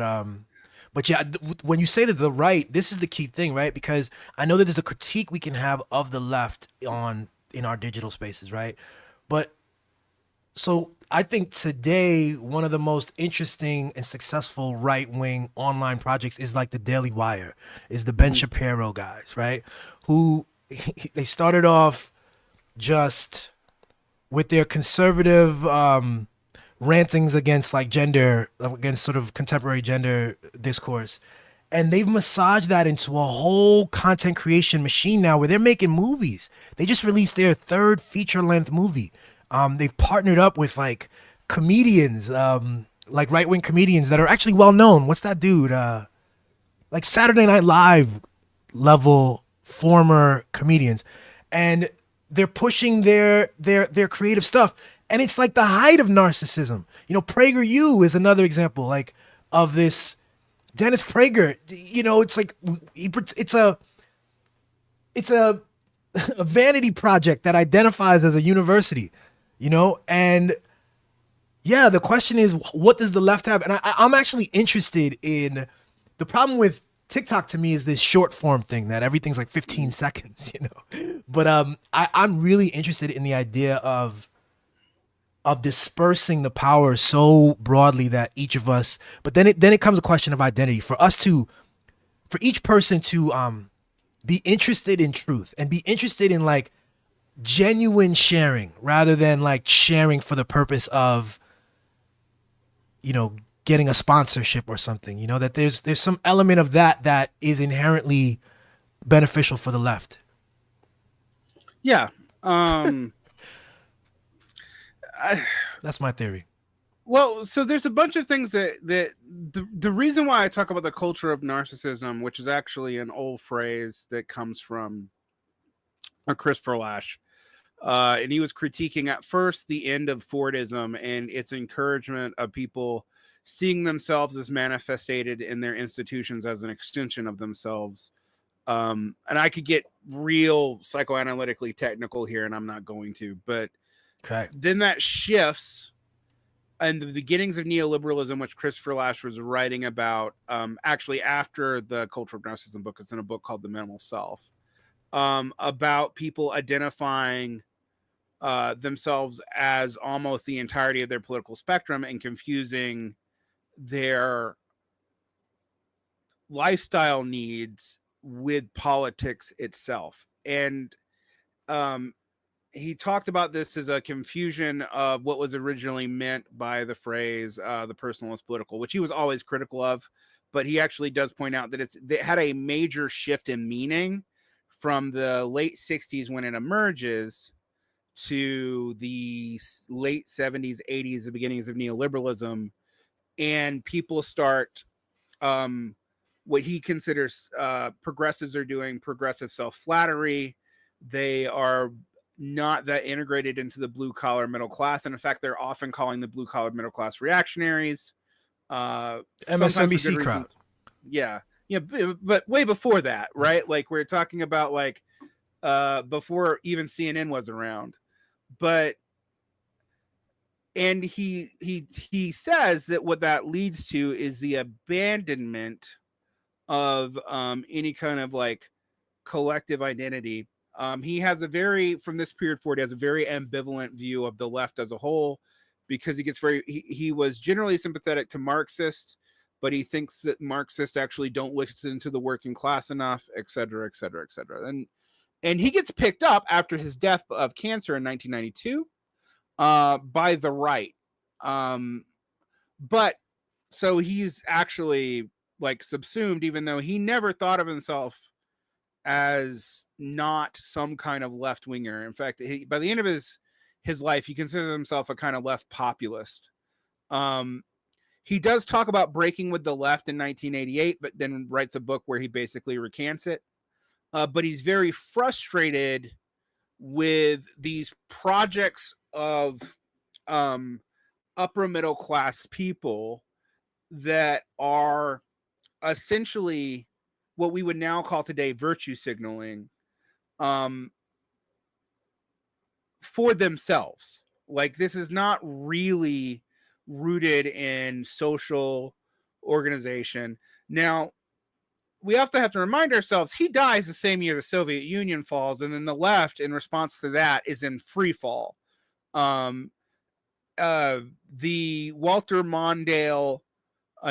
yeah, when you say that the right, this is the key thing, right? Because I know that there's a critique we can have of the left in our digital spaces, right? But so I think today one of the most interesting and successful right-wing online projects is like the Daily Wire, is the Ben Shapiro guys, right? Who they started off just with their conservative rantings against against sort of contemporary gender discourse. And they've massaged that into a whole content creation machine now where they're making movies. They just released their third feature-length movie. They've partnered up with like comedians, like right-wing comedians that are actually well-known. What's that dude? Like Saturday Night Live level former comedians. And they're pushing their creative stuff. And it's like the height of narcissism. PragerU is another example like of this. Dennis Prager, it's like it's a vanity project that identifies as a university, and yeah, the question is, what does the left have? And I'm actually interested in the problem with TikTok. To me, is this short form thing that everything's like 15 seconds, But I'm really interested in the idea of dispersing the power so broadly that each of us, but then it comes a question of identity for each person to be interested in truth and be interested in like genuine sharing rather than like sharing for the purpose of, getting a sponsorship or something, that there's some element of that is inherently beneficial for the left. Yeah. That's my theory. Well, so there's a bunch of things that the reason why I talk about the culture of narcissism, which is actually an old phrase that comes from Christopher Lasch, And he was critiquing at first the end of Fordism and its encouragement of people seeing themselves as manifested in their institutions as an extension of themselves. And I could get real psychoanalytically technical here, and I'm not going to, but then that shifts, and the beginnings of neoliberalism, which Christopher Lasch was writing about, actually after the Culture of Narcissism book. It's in a book called The Minimal Self, about people identifying themselves as almost the entirety of their political spectrum and confusing their lifestyle needs with politics itself. And he talked about this as a confusion of what was originally meant by the phrase the personal is political, which he was always critical of, but he actually does point out that it had a major shift in meaning from the late 60s when it emerges to the late 70s, 80s, the beginnings of neoliberalism, and people start what he considers progressives are doing progressive self-flattery. They are not that integrated into the blue-collar middle class, and in fact, they're often calling the blue-collar middle class reactionaries. MSNBC crowd. Yeah, but way before that, right? Like we're talking about like before even CNN was around. But and he says that what that leads to is the abandonment of any kind of like collective identity. He has from this period forward, he has a very ambivalent view of the left as a whole, because he was generally sympathetic to Marxists, but he thinks that Marxists actually don't listen to the working class enough, et cetera, et cetera, et cetera. And he gets picked up after his death of cancer in 1992 by the right. But so he's actually like subsumed, even though he never thought of himself as not some kind of left winger. In fact, by the end of his life, he considers himself a kind of left populist. He does talk about breaking with the left in 1988, but then writes a book where he basically recants it. But he's very frustrated with these projects of upper middle class people that are essentially what we would now call today virtue signaling for themselves. Like, this is not really rooted in social organization. Now, we also have to remind ourselves he dies the same year the Soviet Union falls, and then the left, in response to that, is in free fall. The Walter Mondale,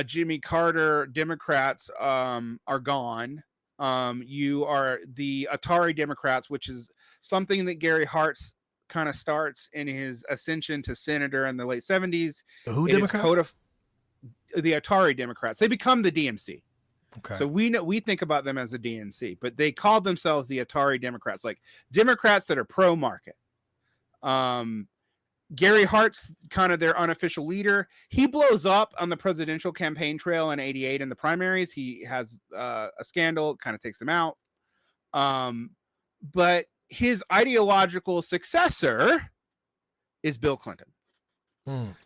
Jimmy Carter Democrats are gone. You are the Atari Democrats, which is something that Gary Hart's kind of starts in his ascension to senator in the late 70s. Who Democrats? The Atari Democrats. They become the DNC. Okay. So we think about them as a DNC, but they called themselves the Atari Democrats, like Democrats that are pro-market. Gary Hart's kind of their unofficial leader. He blows up on the presidential campaign trail in 88 in the primaries. He has a scandal, kind of takes him out. But his ideological successor is Bill Clinton.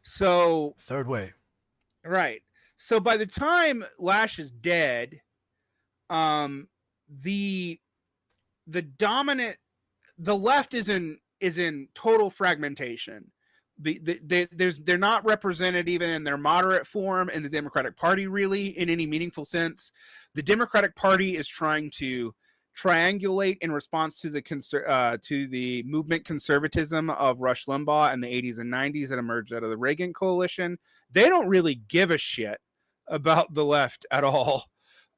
So third way. Right. So by the time Lasch is dead, the left is in total fragmentation. They're not represented even in their moderate form in the Democratic Party, really, in any meaningful sense. The Democratic Party is trying to triangulate in response to the movement conservatism of Rush Limbaugh in the 80s and 90s that emerged out of the Reagan coalition. They don't really give a shit about the left at all.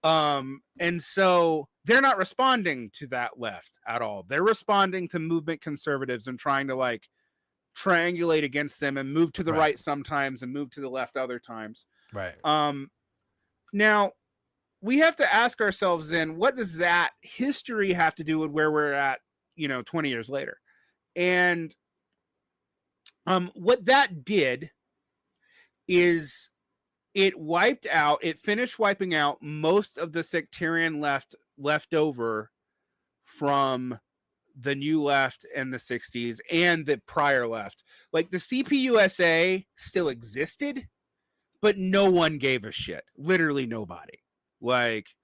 And so they're not responding to that left at all. They're responding to movement conservatives and trying to like triangulate against them and move to the right sometimes and move to the left other times. Right. Now we have to ask ourselves then, what does that history have to do with where we're at, 20 years later? And what that did is it finished wiping out most of the sectarian left over from the new left and the 60s and the prior left. Like the CPUSA still existed, but no one gave a shit. Literally nobody. Like,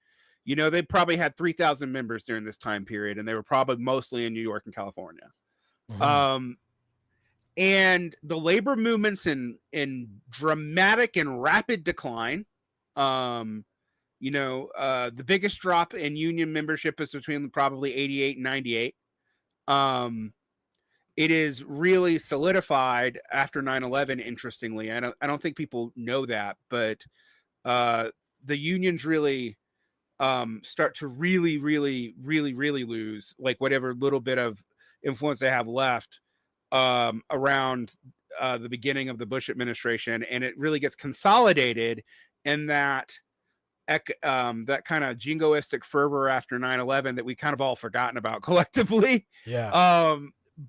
you know, they probably had 3,000 members during this time period, and they were probably mostly in New York and California. Mhm. And the labor movements in dramatic and rapid decline. You know, the biggest drop in union membership is between probably 88 and 98. It is really solidified after 9/11. Interestingly, I don't think people know that, but the unions really start to really lose like whatever little bit of influence they have left around the beginning of the Bush administration, and it really gets consolidated in that that kind of jingoistic fervor after 9/11 that we kind of all forgotten about collectively. Yeah.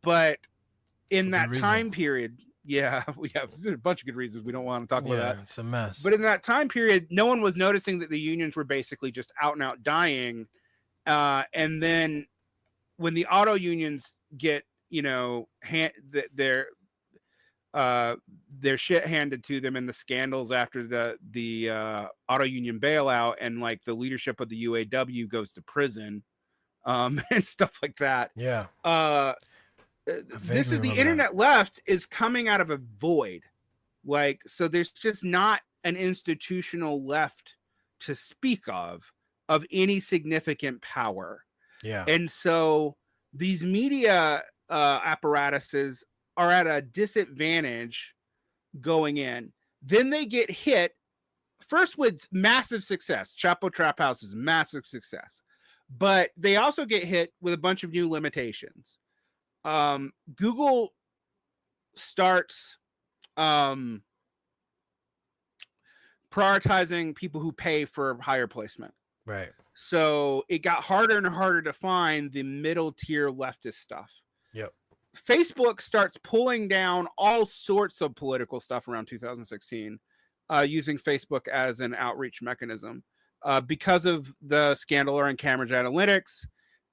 But in For that good time reason. period, yeah, we have a bunch of good reasons we don't want to talk about Yeah, that. it's a mess. But in that time period, no one was noticing that the unions were basically just out and out dying. And then when the auto unions get, you know, their shit handed to them in the scandals after the auto union bailout, and like the leadership of the UAW goes to prison, and stuff like that. Yeah. This is the remember that. internet left is coming out of a void. Like, so there's just not an institutional left to speak of any significant power. Yeah. And so these media apparatuses are at a disadvantage going in. Then they get hit first with massive success. Chapo Trap House is massive success, but they also get hit with a bunch of new limitations. Google starts prioritizing people who pay for higher placement. Right. So it got harder and harder to find the middle tier leftist stuff. Yep. Facebook starts pulling down all sorts of political stuff around 2016, using Facebook as an outreach mechanism, because of the scandal around Cambridge Analytics,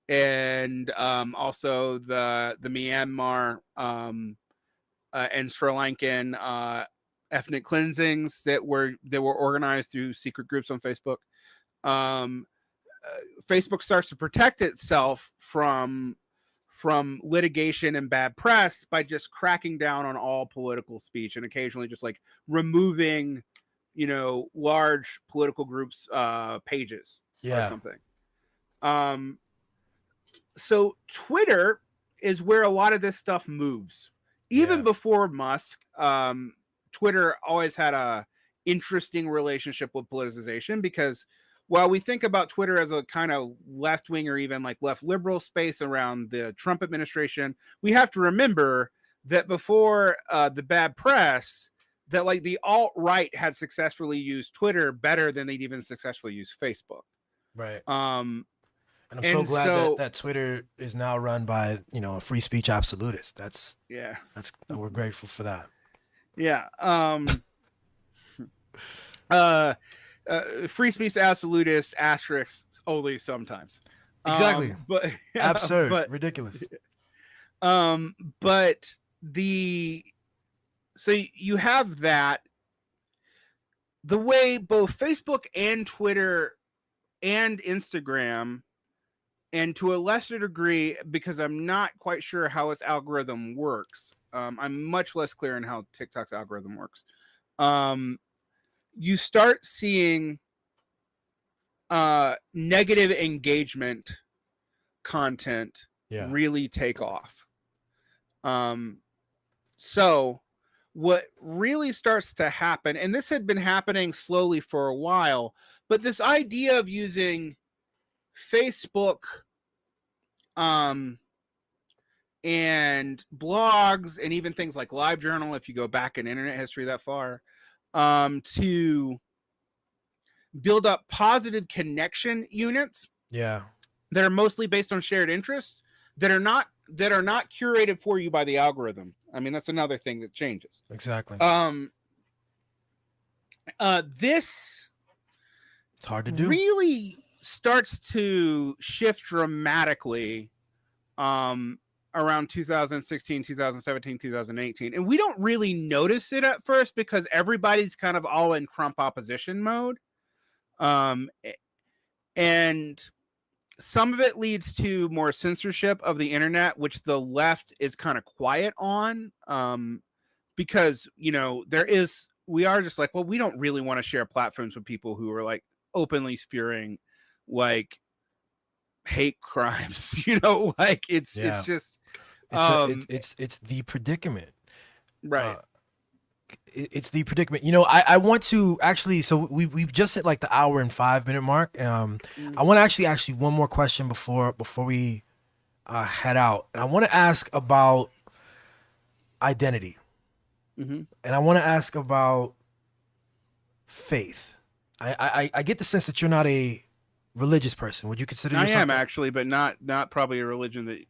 and also the Myanmar and Sri Lankan ethnic cleansings that were organized through secret groups on Facebook. Facebook starts to protect itself from litigation and bad press by just cracking down on all political speech, and occasionally just like removing, you know, large political groups pages or something. So Twitter is where a lot of this stuff moves. Even before Musk, Twitter always had a interesting relationship with politicization, because while we think about Twitter as a kind of left wing or even like left liberal space around the Trump administration, we have to remember that before the bad press, that like the alt-right had successfully used Twitter better than they'd even successfully used Facebook. Right. And I'm so glad that Twitter is now run by, you know, a free speech absolutist. That's we're grateful for that. Yeah. Free speech absolutist asterisks only sometimes. Exactly. But absurd, but, ridiculous. But so you have that. The way both Facebook and Twitter and Instagram, and to a lesser degree, because I'm not quite sure how its algorithm works, I'm much less clear on how TikTok's algorithm works. You start seeing negative engagement content really take off. So what really starts to happen, and this had been happening slowly for a while, but this idea of using Facebook and blogs and even things like LiveJournal, if you go back in internet history that far, to build up positive connection units that are mostly based on shared interests, that are not curated for you by the algorithm. I mean, that's another thing that changes. Exactly. This it's hard to do. Really starts to shift dramatically around 2016, 2017, 2018. And we don't really notice it at first because everybody's kind of all in Trump opposition mode. And some of it leads to more censorship of the internet, which the left is kind of quiet on. Because, you know, we are just like, well, we don't really want to share platforms with people who are like openly spewing like hate crimes, you know, like it's just it's the predicament, right. It's the predicament. You know, I want to actually, so we've just hit like the hour and 5 minute mark. I want to actually ask you one more question before we head out, and I want to ask about identity. And I want to ask about faith. I get the sense that you're not a religious person. Would you consider yourself? I am actually, but not probably a religion that.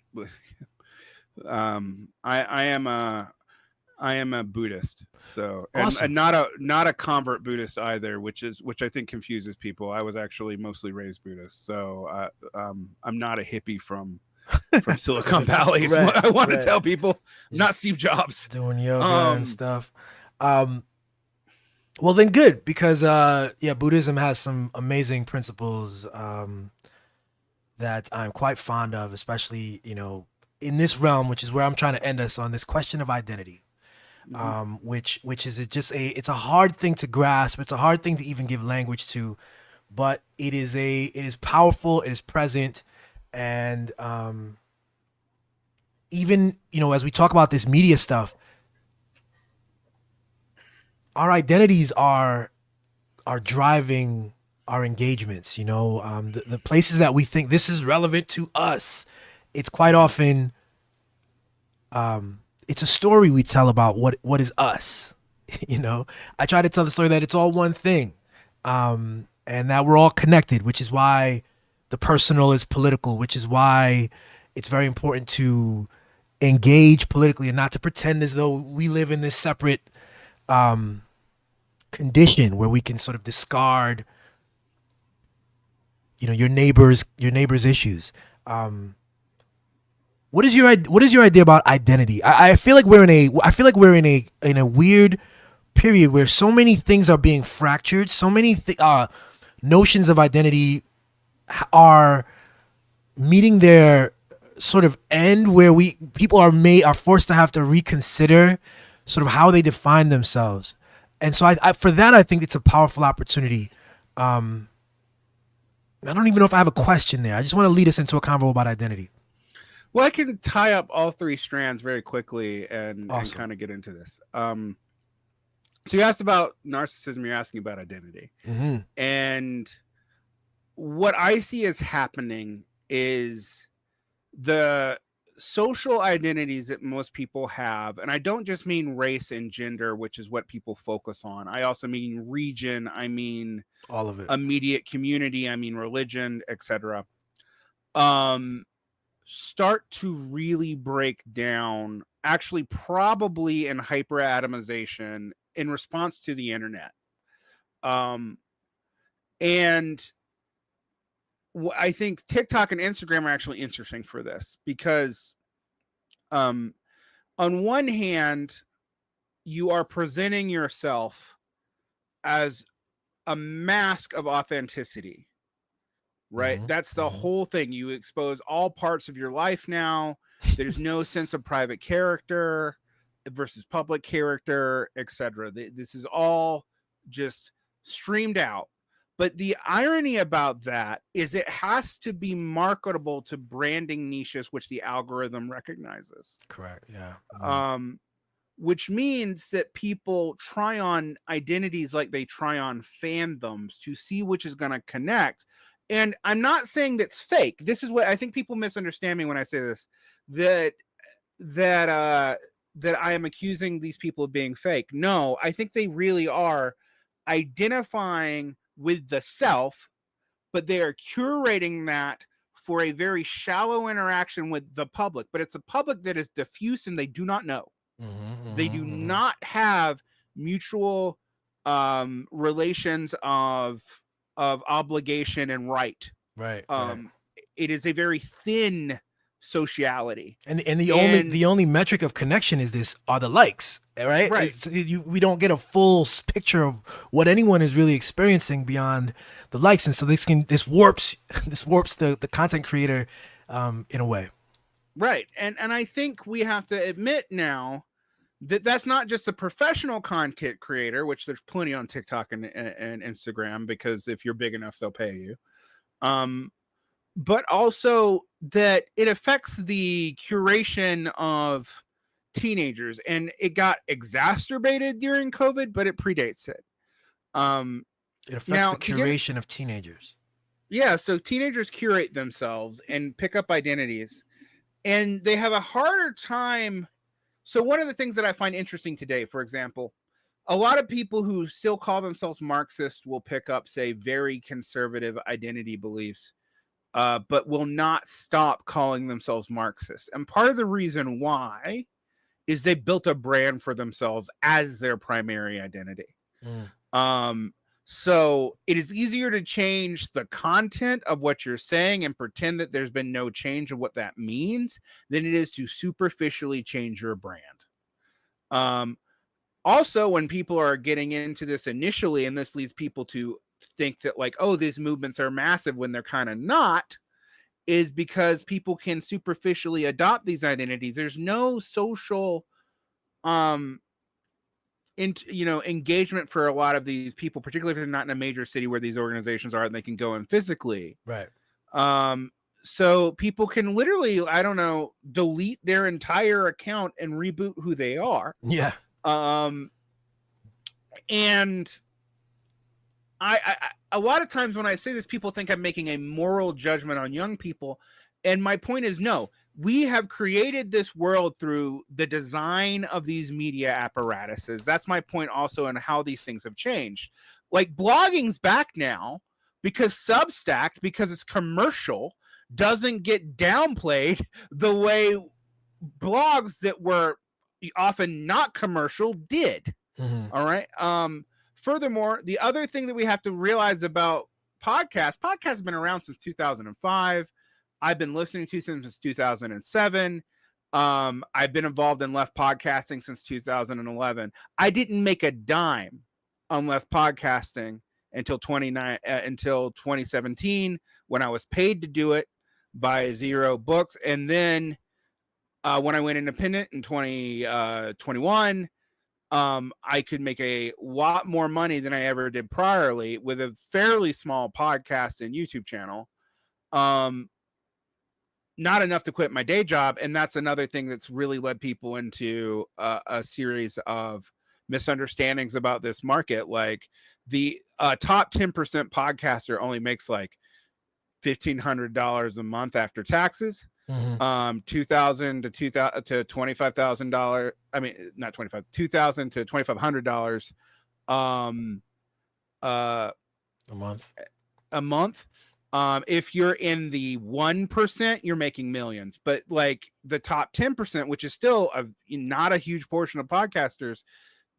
I am a Buddhist, so Awesome. and not a convert Buddhist either, which I think confuses people. I was actually mostly raised Buddhist, so I'm not a hippie from Silicon Valley. Is what I want to tell people. Not Steve Jobs doing yoga and stuff. Well then good, because Buddhism has some amazing principles that I'm quite fond of, especially, you know, in this realm, which is where I'm trying to end us on this question of identity. Which is it's a hard thing to grasp. It's a hard thing to even give language to, but it is powerful. It is present. And even, you know, as we talk about this media stuff, our identities are driving our engagements, you know, the places that we think this is relevant to us. It's quite often, it's a story we tell about what is us. You know, I try to tell the story that it's all one thing, and that we're all connected, which is why the personal is political, which is why it's very important to engage politically and not to pretend as though we live in this separate condition where we can sort of discard, you know, your neighbor's issues. What is your idea about identity? I feel like we're in a weird period where so many things are being fractured. So many notions of identity are meeting their sort of end, where people are forced to have to reconsider sort of how they define themselves. And so for that, I think it's a powerful opportunity. I don't even know if I have a question there. I just want to lead us into a convo about identity. Well, I can tie up all three strands very quickly and kind of get into this. So you asked about narcissism, you're asking about identity. And what I see as happening is the social identities that most people have, and I don't just mean race and gender, which is what people focus on. I also mean region, I mean all of it, immediate community, I mean religion, etc. Start to really break down, actually probably in hyper-atomization in response to the internet. And I think TikTok and Instagram are actually interesting for this because on one hand, you are presenting yourself as a mask of authenticity, right? That's the whole thing. You expose all parts of your life now. There's no sense of private character versus public character, etc. This is all just streamed out. But the irony about that is it has to be marketable to branding niches, which the algorithm recognizes. Correct. Yeah. Which means that people try on identities like they try on fandoms to see which is going to connect. And I'm not saying that's fake. This is what I think people misunderstand me when I say this, that I am accusing these people of being fake. No, I think they really are identifying with the self, but they are curating that for a very shallow interaction with the public. But it's a public that is diffuse and they do not know. They do not have mutual relations of obligation and right. Right. It is a very thin sociality. And the only metric of connection are the likes, right? Right. We don't get a full picture of what anyone is really experiencing beyond the likes, and so this warps the content creator in a way. Right. And I think we have to admit now that that's not just a professional content creator, which there's plenty on TikTok and Instagram, because if you're big enough, they'll pay you. But also that it affects the curation of teenagers, and it got exacerbated during COVID, but it predates it. It affects the curation of teenagers. Yeah, so teenagers curate themselves and pick up identities, and they have a harder time. So one of the things that I find interesting today, for example, a lot of people who still call themselves Marxist will pick up, say, very conservative identity beliefs, but will not stop calling themselves Marxist. And part of the reason why is they built a brand for themselves as their primary identity. So it is easier to change the content of what you're saying and pretend that there's been no change of what that means than it is to superficially change your brand. Also, when people are getting into this initially, and this leads people to think that, like, oh, these movements are massive when they're kind of not, is because people can superficially adopt these identities. There's no social engagement for a lot of these people, particularly if they're not in a major city where these organizations are and they can go in physically. Right. So people can literally, I don't know, delete their entire account and reboot who they are. Yeah. And I a lot of times when I say this, people think I'm making a moral judgment on young people. And my point is, no, we have created this world through the design of these media apparatuses. That's my point also in how these things have changed. Like, blogging's back now because Substack, because it's commercial, doesn't get downplayed the way blogs that were often not commercial did. All right. Furthermore, the other thing that we have to realize about podcasts have been around since 2005. I've been listening to since 2007. I've been involved in left podcasting since 2011. I didn't make a dime on left podcasting until 2017, when I was paid to do it by Zero Books. And then when I went independent in 2021, I could make a lot more money than I ever did priorly with a fairly small podcast and YouTube channel. Not enough to quit my day job. And that's another thing that's really led people into a series of misunderstandings about this market. Like, the top 10% podcaster only makes like $1,500 a month after taxes. $2,000 to $25,000. I mean, not $2,000 to $2,500 a month. If you're in the 1%, you're making millions. But like the top 10%, which is still not a huge portion of podcasters,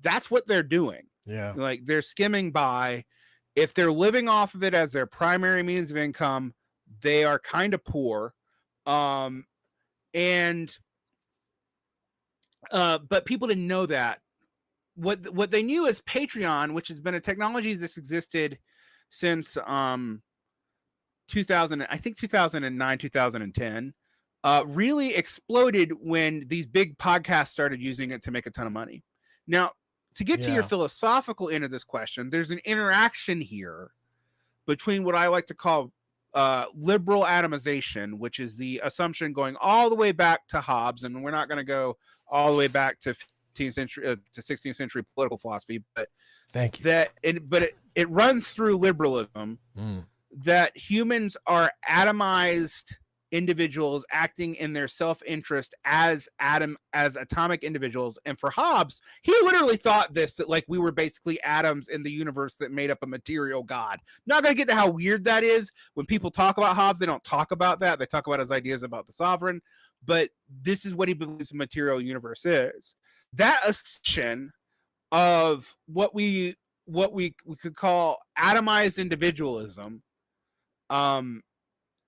that's what they're doing. Yeah. Like, they're skimming by. If they're living off of it as their primary means of income, they are kind of poor. But people didn't know that. What they knew is Patreon, which has been a technology that's existed since 2009, 2010, really exploded when these big podcasts started using it to make a ton of money. Now, to get to your philosophical end of this question, there's an interaction here between what I like to call liberal atomization, which is the assumption going all the way back to Hobbes, and we're not going to go all the way back to 15th century to 16th century political philosophy, but thank you. It runs through liberalism that humans are atomized individuals acting in their self-interest as atomic individuals. And for Hobbes, he literally thought that like we were basically atoms in the universe that made up a material God. Not going to get to how weird that is. When people talk about Hobbes, they don't talk about that. They talk about his ideas about the sovereign, but this is what he believes the material universe is. That assumption of what we could call atomized individualism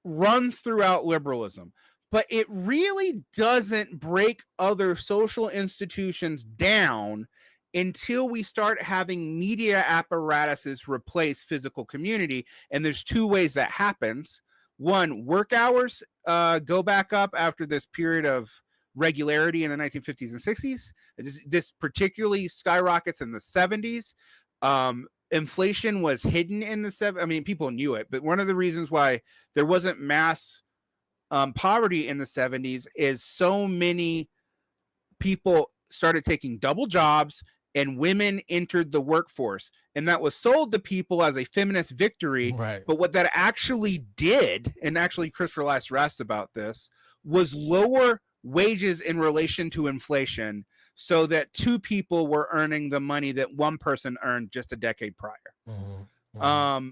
runs throughout liberalism. but it really doesn't break other social institutions down until we start having media apparatuses replace physical community. And there's two ways that happens. One, work hours go back up after this period of regularity in the 1950s and 60s. This particularly skyrockets in the 70s. Inflation was hidden in the 70s. I mean, people knew it, but one of the reasons why there wasn't mass poverty in the 70s is so many people started taking double jobs and women entered the workforce, and that was sold to people as a feminist victory. Right. But what that actually did, and actually Christopher Lasch asked about this, was lower wages in relation to inflation, so that two people were earning the money that one person earned just a decade prior. Mm-hmm. Mm-hmm.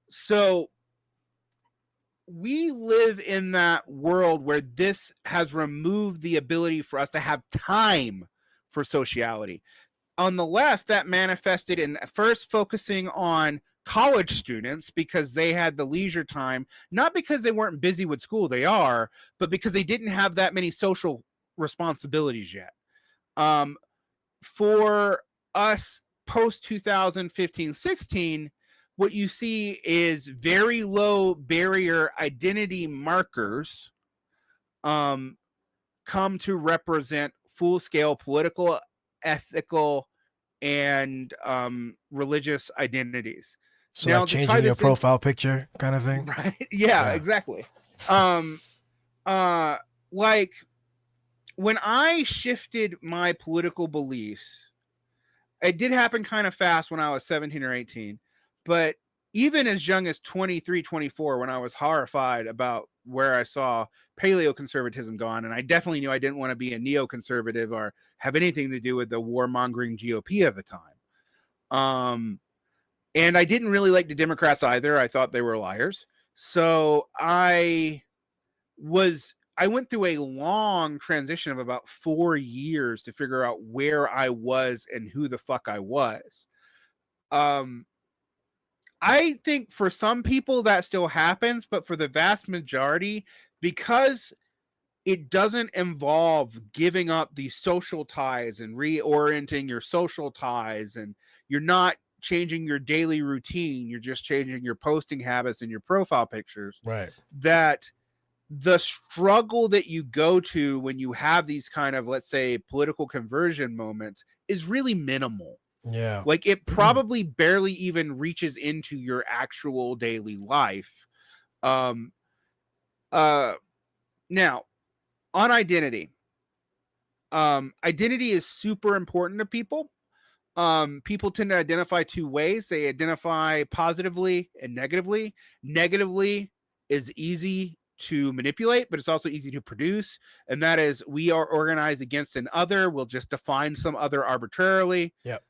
So we live in that world where this has removed the ability for us to have time for sociality. On the left, that manifested in first focusing on college students because they had the leisure time, not because they weren't busy with school, they are, but because they didn't have that many social responsibilities yet. For us post 2015-16, what you see is very low barrier identity markers come to represent full-scale political, ethical, and religious identities. So now, like changing your profile picture kind of thing? Right? Yeah, exactly. Like when I shifted my political beliefs, it did happen kind of fast when I was 17 or 18, but even as young as 23, 24, when I was horrified about where I saw paleoconservatism gone, and I definitely knew I didn't want to be a neoconservative or have anything to do with the warmongering GOP of the time. And I didn't really like the Democrats either. I thought they were liars. So I went through a long transition of about 4 years to figure out where I was and who the fuck I was. I think for some people that still happens, but for the vast majority, because it doesn't involve giving up these social ties and reorienting your social ties, and you're not changing your daily routine, you're just changing your posting habits and your profile pictures. Right. That the struggle that you go to when you have these kind of, let's say, political conversion moments is really minimal. Yeah. Like it probably barely even reaches into your actual daily life. Now on identity. Identity is super important to people. People tend to identify two ways. They identify positively and negatively. Negatively is easy to manipulate, but it's also easy to produce. And that is, we are organized against an other. We'll just define some other arbitrarily. Yep.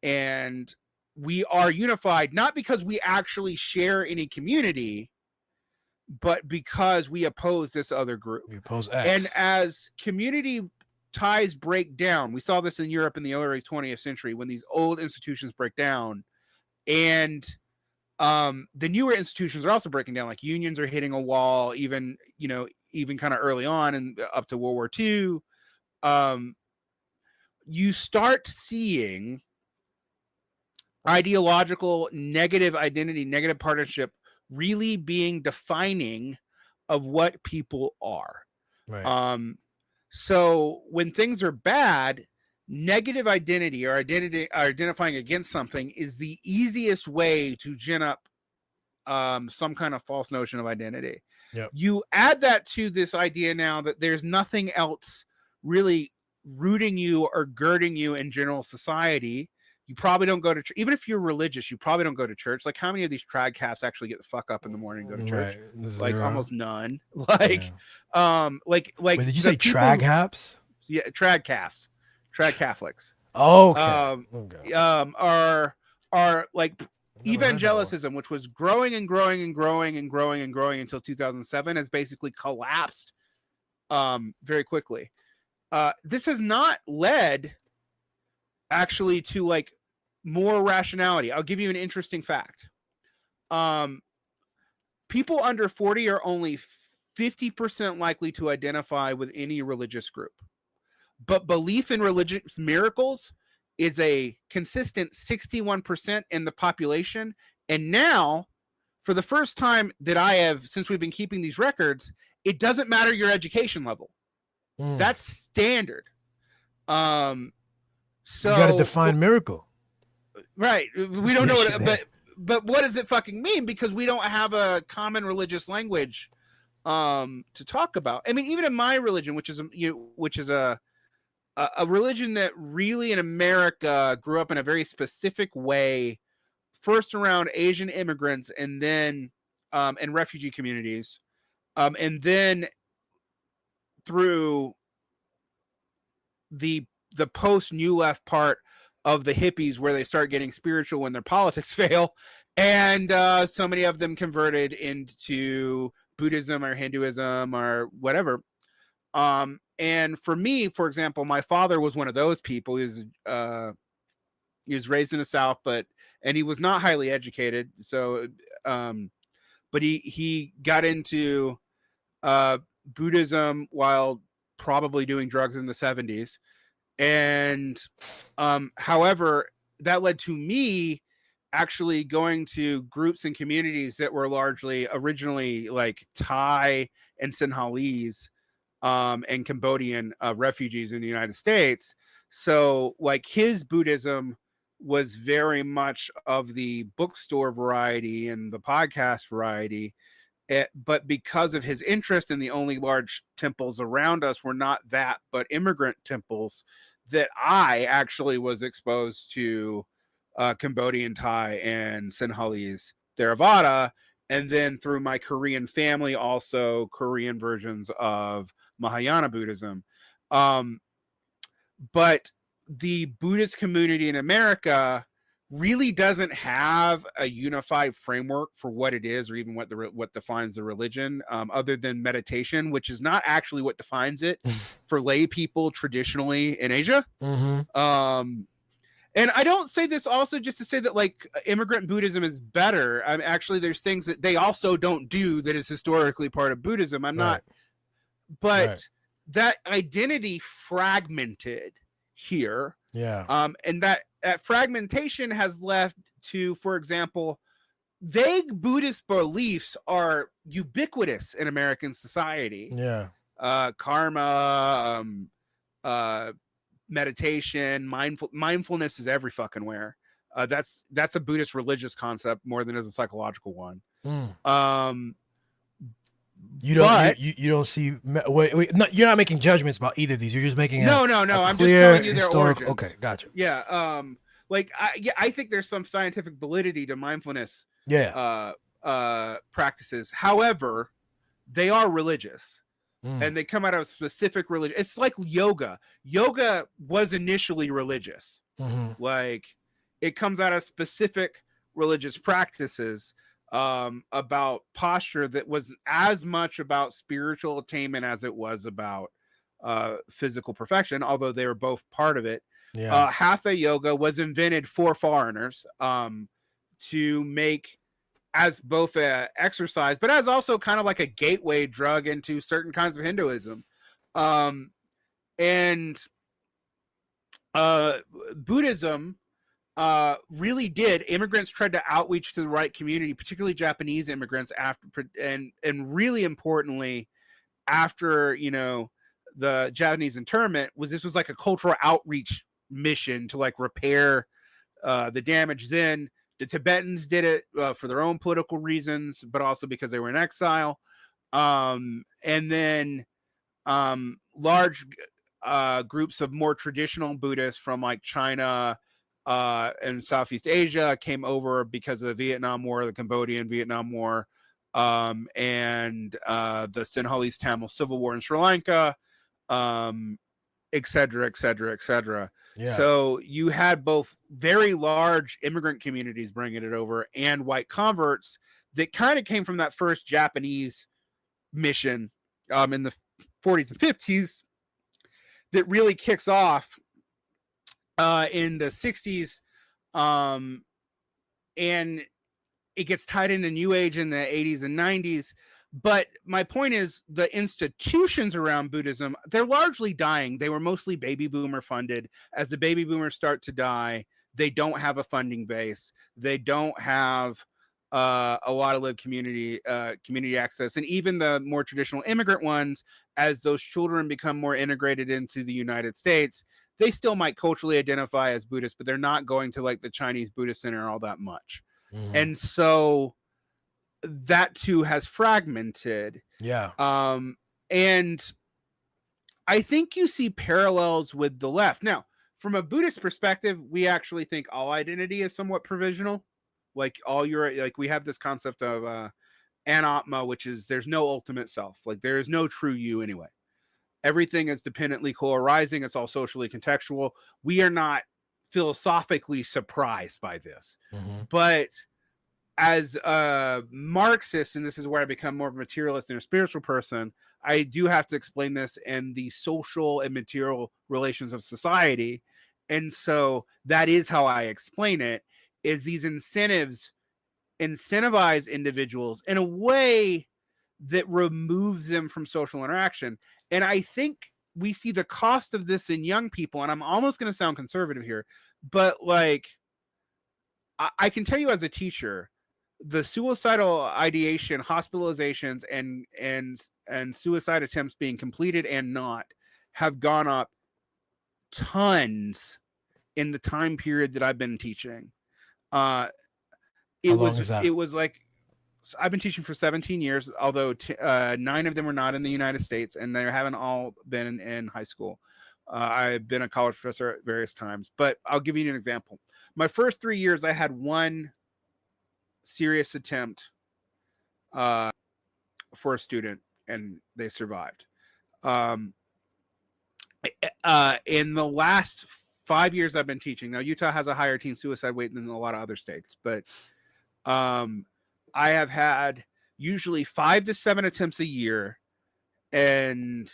And we are unified, not because we actually share any community, but because we oppose this other group. We oppose X. And as community ties break down, we saw this in Europe in the early 20th century when these old institutions break down, and the newer institutions are also breaking down, like unions are hitting a wall, even kind of early on and up to World War II. You start seeing ideological negative identity, negative partnership really being defining of what people are. Right. So when things are bad, negative identity or identifying against something is the easiest way to gin up some kind of false notion of identity. Yep. You add that to this idea now that there's nothing else really rooting you or girding you in general society. You probably don't go to church. Even if you're religious, you probably don't go to church. Like, how many of these trad casts actually get the fuck up in the morning and go to church? Right. Like almost none. Like, like. Wait, did you say trad caps? Yeah, trad Catholics. Oh, okay. Are like evangelicism, which was growing and growing and growing and growing and growing until 2007, has basically collapsed very quickly. This has not led actually to like more rationality. I'll give you an interesting fact. People under 40 are only 50% likely to identify with any religious group. But belief in religious miracles is a consistent 61% in the population. And now, for the first time that I have, since we've been keeping these records, it doesn't matter your education level. That's standard. So you got to define miracle. Right. We don't know what, but what does it fucking mean? Because we don't have a common religious language to talk about. I mean, even in my religion, which is a religion that really in America grew up in a very specific way, first around Asian immigrants and then and refugee communities, and then through the post New Left part of the hippies, where they start getting spiritual when their politics fail, and so many of them converted into Buddhism or Hinduism or whatever. And for me, for example, my father was one of those people. He was raised in the South, and he was not highly educated. So, but he got into Buddhism while probably doing drugs in the 70s. And however, that led to me actually going to groups and communities that were largely originally like Thai and Sinhalese and Cambodian refugees in the United States. So like his Buddhism was very much of the bookstore variety and the podcast variety. But because of his interest in the only large temples around us were not that, but immigrant temples, that I actually was exposed to Cambodian Thai and Sinhalese Theravada, and then through my Korean family, also Korean versions of Mahayana Buddhism. But the Buddhist community in America really doesn't have a unified framework for what it is, or even what defines the religion, other than meditation, which is not actually what defines it for lay people traditionally in Asia. And I don't say this also just to say that like immigrant Buddhism is better. Actually, there's things that they also don't do that is historically part of Buddhism. I'm not, but that identity fragmented here. And that fragmentation has left to, for example, vague Buddhist beliefs are ubiquitous in American society. Karma, meditation, mindfulness is every fucking where. That's a Buddhist religious concept more than as a psychological one. You don't see. Wait, no, you're not making judgments about either of these. You're just making no. I'm just telling you their origins. Okay, gotcha. Yeah. I think there's some scientific validity to mindfulness. Practices. However, they are religious. And they come out of a specific religion. It's like yoga. Yoga was initially religious. Like it comes out of specific religious practices about posture that was as much about spiritual attainment as it was about physical perfection, although they were both part of it. Hatha yoga was invented for foreigners to make as both a exercise, but as also kind of like a gateway drug into certain kinds of Hinduism. And Buddhism really did. Immigrants tried to outreach to the right community, particularly Japanese immigrants, and really importantly, after the Japanese internment, this was like a cultural outreach mission to like repair the damage. Then the Tibetans did it for their own political reasons, but also because they were in exile. And then large groups of more traditional Buddhists from like China and Southeast Asia came over because of the Vietnam War, the Cambodian Vietnam War, and the Sinhalese Tamil Civil War in Sri Lanka, et cetera, et cetera, et cetera. So you had both very large immigrant communities bringing it over and white converts that kind of came from that first Japanese mission in the 40s and 50s that really kicks off in the 60s. And it gets tied into New Age in the 80s and 90s. But my point is the institutions around Buddhism, they're largely dying. They were mostly baby boomer funded. As the baby boomers start to die, they don't have a funding base. They don't have a lot of live community access. And even the more traditional immigrant ones, as those children become more integrated into the United States, they still might culturally identify as Buddhist, but they're not going to like the Chinese Buddhist Center all that much. Mhm. And so that too has fragmented. Yeah. And I think you see parallels with the left. Now, from a Buddhist perspective, we actually think all identity is somewhat provisional. Like we have this concept of anatma, which is there's no ultimate self. Like there is no true you anyway. Everything is dependently co-arising. It's all socially contextual. We are not philosophically surprised by this. Mhm. But as a Marxist, and this is where I become more of a materialist than a spiritual person, I do have to explain this in the social and material relations of society. And so that is how I explain it, is these incentives incentivize individuals in a way that removes them from social interaction. And I think we see the cost of this in young people, and I'm almost going to sound conservative here, but like I can tell you as a teacher, the suicidal ideation, hospitalizations, and suicide attempts being completed and not have gone up tons in the time period that I've been teaching. How long is that? It was like, so I've been teaching for 17 years, although 9 of them were not in the United States, and they haven't all been in high school. I've been a college professor at various times, but I'll give you an example. My first 3 years, I had one serious attempt for a student, and they survived. In the last 5 years I've been teaching, now Utah has a higher teen suicide rate than a lot of other states, but I have had usually 5 to 7 attempts a year, and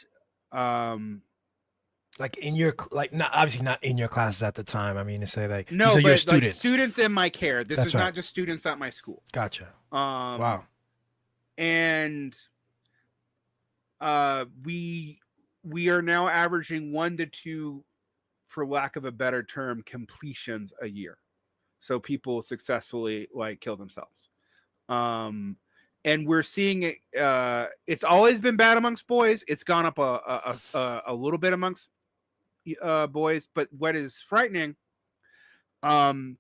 like in your not obviously not in your classes at the time. I mean to say like no, these are but your like students. students in my care. This That's is right. not just students at my school. Gotcha. Wow. And we are now averaging 1 to 2, for lack of a better term, completions a year. So people successfully like kill themselves. And we're seeing it. It's always been bad amongst boys. It's gone up a little bit amongst boys. But what is frightening, and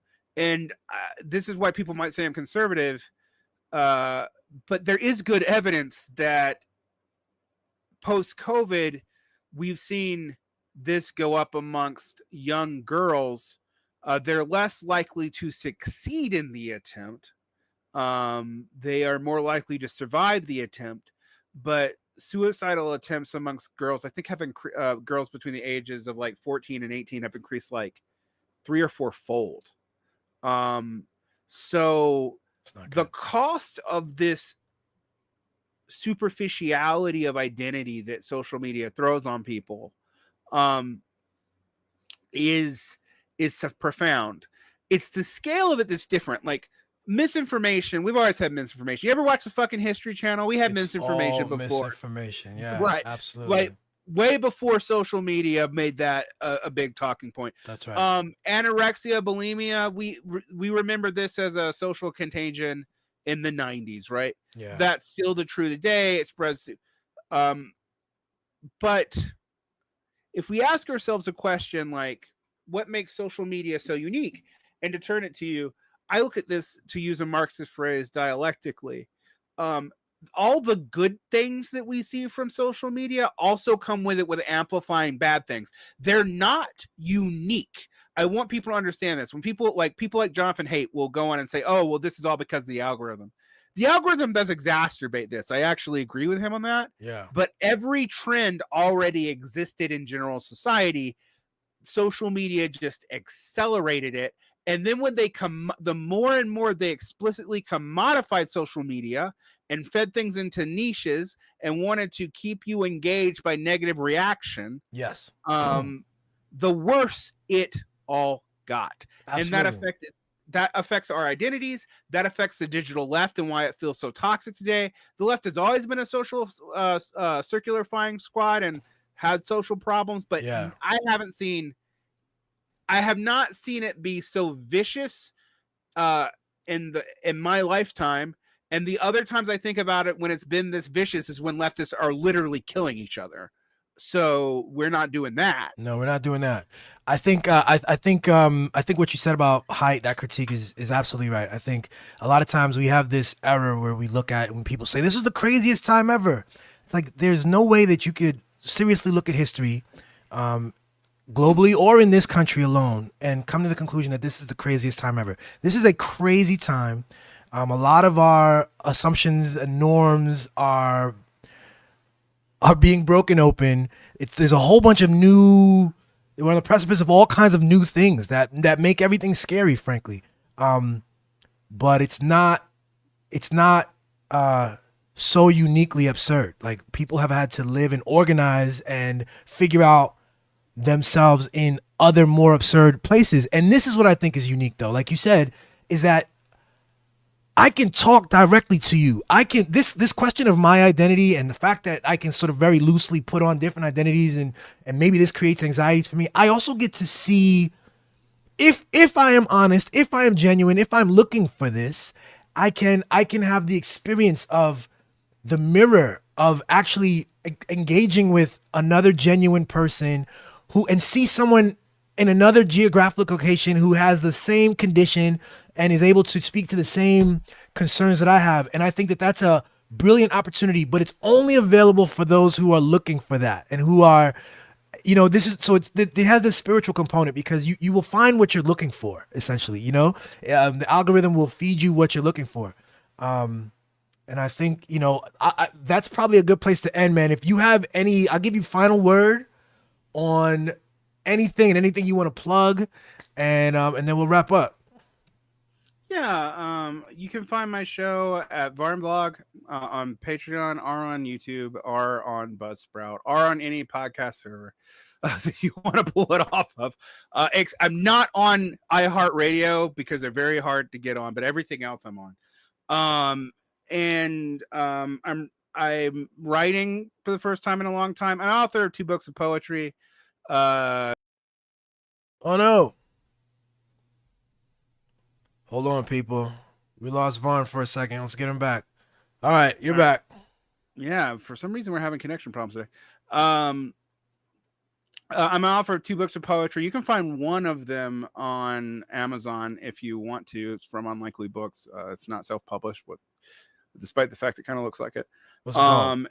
this is why people might say I'm conservative, but there is good evidence that post-COVID, we've seen this go up amongst young girls. They're less likely to succeed in the attempt. They are more likely to survive the attempt, but suicidal attempts amongst girls, I think, have girls between the ages of like 14 and 18 have increased like 3 or 4 fold. So the cost of this superficiality of identity that social media throws on people is profound. It's the scale of it that's different. Like misinformation, we've always had misinformation. You ever watch the fucking History Channel? We had misinformation before. Misinformation, yeah, right, absolutely. Like way before social media made that a big talking point. That's right. Anorexia, bulimia, we remember this as a social contagion in the 90s, right? Yeah, that's still the true today. It spreads. But if we ask ourselves a question like, what makes social media so unique? And to turn it to you, I look at this, to use a Marxist phrase, dialectically. All the good things that we see from social media also come with it with amplifying bad things. They're not unique. I want people to understand this. When people like Jonathan Haidt will go on and say, oh, well, this is all because of the algorithm. The algorithm does exacerbate this. I actually agree with him on that. Yeah. But every trend already existed in general society. Social media just accelerated it. And then when they the more and more they explicitly commodified social media and fed things into niches and wanted to keep you engaged by negative reaction. Yes. The worse it all got. Absolutely. And that affected that affects our identities. That affects the digital left and why it feels so toxic today. The left has always been a social circular flying squad and has social problems, but Yeah. I have not seen it be so vicious in my lifetime. And the other times I think about it when it's been this vicious is when leftists are literally killing each other. So we're not doing that. No, we're not doing that. I think I think what you said about height, that critique is absolutely right. I think a lot of times we have this error where we look at when people say this is the craziest time ever. It's like there's no way that you could seriously look at history, globally or in this country alone, and come to the conclusion that this is the craziest time ever. This is a crazy time. A lot of our assumptions and norms are being broken open. There's a whole bunch of new. We're on the precipice of all kinds of new things that make everything scary, frankly. But it's not so uniquely absurd. Like, people have had to live and organize and figure out themselves in other more absurd places. And this is what I think is unique, though. Like you said, is that I can talk directly to you. I can this question of my identity and the fact that I can sort of very loosely put on different identities and maybe this creates anxieties for me. I also get to see if I am honest, if I am genuine, if I'm looking for this, I can have the experience of the mirror of actually engaging with another genuine person and see someone in another geographic location who has the same condition and is able to speak to the same concerns that I have. And I think that that's a brilliant opportunity, but it's only available for those who are looking for that and who are, it has this spiritual component because you will find what you're looking for, essentially, the algorithm will feed you what you're looking for. And I think, that's probably a good place to end, man. If you have I'll give you final word on anything you want to plug, and then we'll wrap up. Yeah, you can find my show at Varn Blog on Patreon, or on YouTube, or on Buzzsprout, or on any podcast server that you want to pull it off of. I'm not on iHeartRadio because they're very hard to get on, but everything else I'm on. I'm writing for the first time in a long time. I'm an author of 2 books of poetry. Oh no. Hold on, people. We lost Varn for a second. Let's get him back. All right, you're back. Yeah, for some reason we're having connection problems today. I'm an author of 2 books of poetry. You can find one of them on Amazon if you want to. It's from Unlikely Books. It's not self-published, despite the fact it kind of looks like it. What's it called?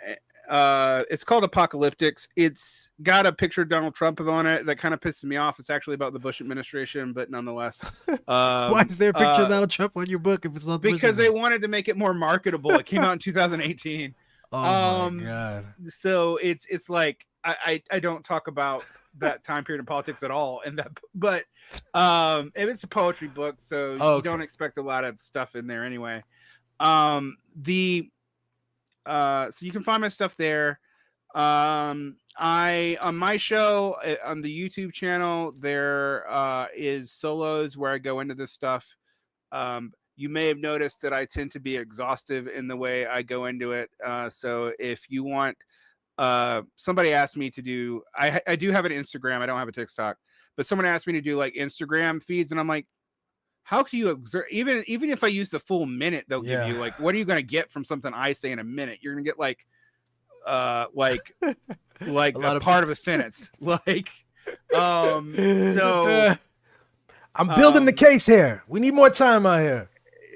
It's called Apocalyptics. It's got a picture of Donald Trump on it that kind of pisses me off. It's actually about the Bush administration, but nonetheless. Why is there a picture of Donald Trump on your book if it's about the because they wanted to make it more marketable. It came out in 2018. Oh my God. So it's like I don't talk about that time period in politics at all, but it's a poetry book, so you don't expect a lot of stuff in there anyway. So you can find my stuff there. On my show on the YouTube channel, there is solos where I go into this stuff. You may have noticed that I tend to be exhaustive in the way I go into it. So if you want, somebody asked me to do, I do have an Instagram. I don't have a TikTok, but someone asked me to do like Instagram feeds, and I'm like, how can you observe? Even if I use the full minute, they'll give you like, what are you going to get from something I say in a minute? You're going to get like a part of a sentence. Like, so I'm building the case here. We need more time out here.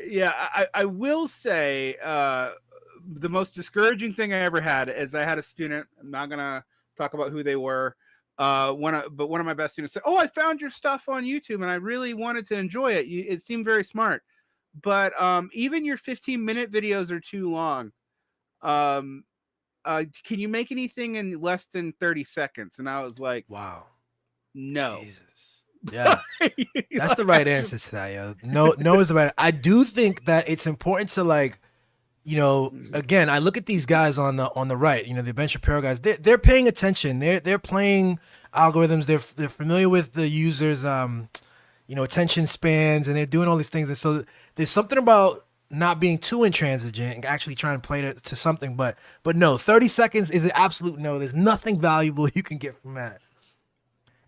Yeah, I will say the most discouraging thing I ever had is I had a student. I'm not gonna talk about who they were. But one of my best students said, "Oh, I found your stuff on YouTube, and I really wanted to enjoy it. It seemed very smart, but even your 15-minute videos are too long. Can you make anything in less than 30 seconds?" And I was like, "Wow, no." Jesus. Yeah, that's the right answer to that, yo. No is the right. I do think that it's important to again, I look at these guys on the right, the Ben Shapiro guys. They're paying attention. They're playing algorithms. They're familiar with the users. attention spans, and they're doing all these things. And so there's something about not being too intransigent and actually trying to play to something. But no, 30 seconds is an absolute no. There's nothing valuable you can get from that.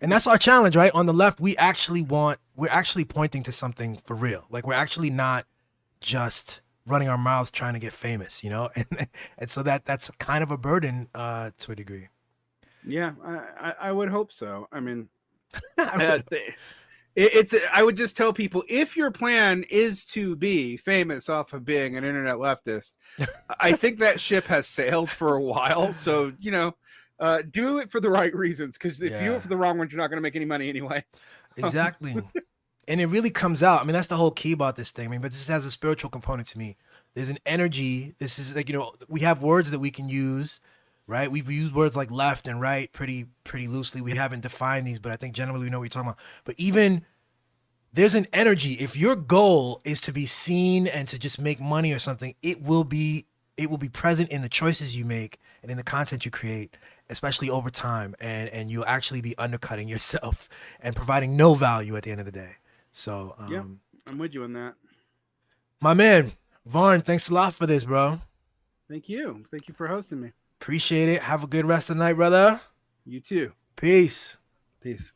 And that's our challenge, right? On the left, we're actually pointing to something for real. Like, we're actually not just running our mouths trying to get famous, and so that's kind of a burden to a degree. Yeah, I would hope so. I mean, I would just tell people, if your plan is to be famous off of being an internet leftist, I think that ship has sailed for a while. So, do it for the right reasons, because if you do it for the wrong ones, you're not going to make any money anyway. Exactly. And it really comes out. I mean, that's the whole key about this thing. I mean, but this has a spiritual component to me. There's an energy. This is like, we have words that we can use, right? We've used words like left and right pretty loosely. We haven't defined these, but I think generally we know what you're talking about. But even there's an energy. If your goal is to be seen and to just make money or something, it will be present in the choices you make and in the content you create, especially over time. And you'll actually be undercutting yourself and providing no value at the end of the day. So yeah, I'm with you on that. My man, Varn, thanks a lot for this, bro. Thank you. Thank you for hosting me. Appreciate it. Have a good rest of the night, brother. You too. Peace. Peace.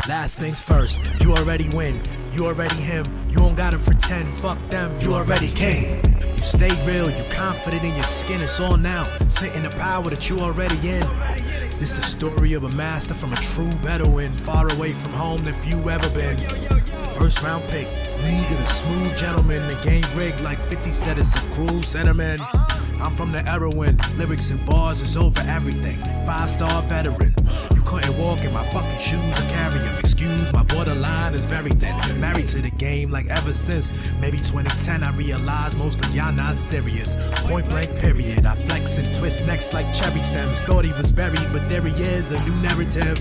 Last things first, you already win. You already him. You don't gotta pretend. Fuck them. You already king. You stay real. You confident in your skin. It's all now. Sit in the power that you already in. This the story of a master from a true Bedouin, far away from home than few ever been. First round pick, league of the smooth gentleman. The game rigged like 50 said it's a cruel sentiment. I'm from the era when lyrics and bars is over everything. 5-star veteran. You couldn't walk in my fucking shoes or carry them. Excuse my borderline is very thin. Been married to the game like ever since maybe 2010. I realized most of y'all not serious. Point blank period. I flex and twist necks like cherry stems. Thought he was buried, but there he is, a new narrative.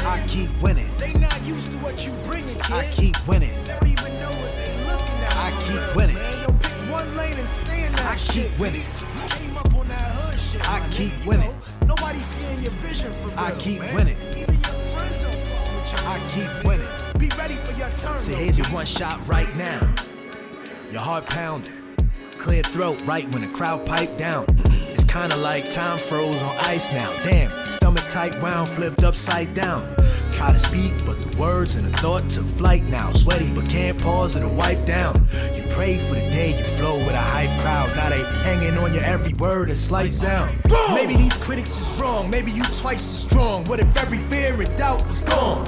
I keep winning. They not used to what you bringing, kid. I keep winning. They don't even know what they looking at. I keep winning. Man, yo, pick one lane and stay in that I shit. keep winning. You came up on that hood shit. I my keep nigga, you winning. know, nobody's seeing your vision for real. I keep man. winning. Even your friends don't fuck with you. I keep man. winning. Be ready for your turn. So though, here's your kid. one shot right now. Your heart pounding. Clear throat right when the crowd pipe down. It's kinda like time froze on ice now. Damn, stomach tight wound, flipped upside down. Try to speak, but the words and the thought took flight now. Sweaty, but can't pause or to wipe down. You pray for the day you flow with a hype crowd. Now they hanging on your every word and slight sound. Maybe these critics is wrong, maybe you twice as strong. What if every fear and doubt was gone?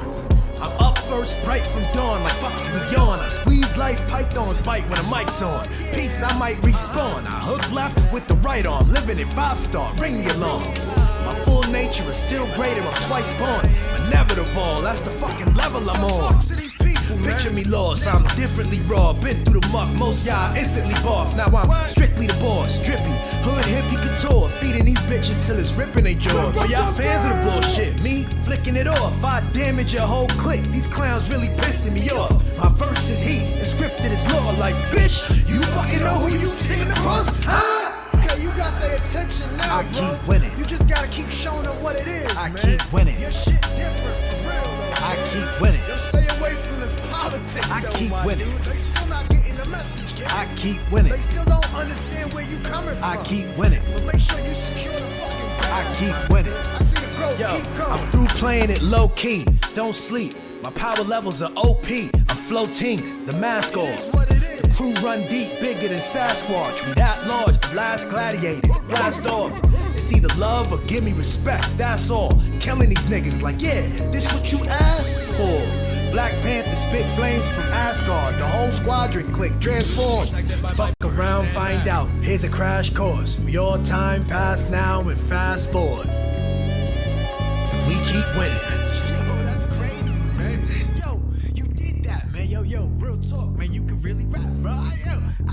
I'm up first, bright from dawn, like fuck it with yawn. I squeeze life, pythons bite when the mic's on. Peace, I might respawn. I hook left with the right arm, living in 5-star, ring the alarm. My full nature is still greater, I'm twice born. Inevitable, that's the fucking level I'm on. Talk to these people, man. Picture me lost, I'm differently raw. Been through the muck, most y'all instantly boss. Now I'm strictly the boss, drippy, hood hippie couture. Feeding these bitches till it's ripping they jaws. But y'all fans of the bullshit, me flicking it off. I damage your whole clique, these clowns really pissing me off. My verse is heat, and scripted is law. Like, bitch, you fucking know who you singing across, huh? Okay, you got their attention now, I bro. keep winning. You just gotta keep showing them what it is, I man. keep winning. Your shit different for real, though. I man. keep winning. Yo, stay away from the politics, I though, keep my winning. dude. They still not getting the message, kid. I keep winning. They still don't understand where you coming from. I keep winning. But make sure you secure the fucking ground. I keep winning. I see the growth. Yo, Keep going. I'm through playing it low key. Don't sleep. My power levels are OP. I'm floating. The mask It is off. what it is. Crew run deep, bigger than Sasquatch. We that large, the last gladiator. Blast off. It's either love or give me respect. That's all. Killing these niggas like, yeah, this what you asked for. Black Panther spit flames from Asgard. The whole squadron click transform. Fuck around, find out. Here's a crash course. We all time past now and fast forward. And we keep winning. Yo, that's crazy, man. Yo, bro.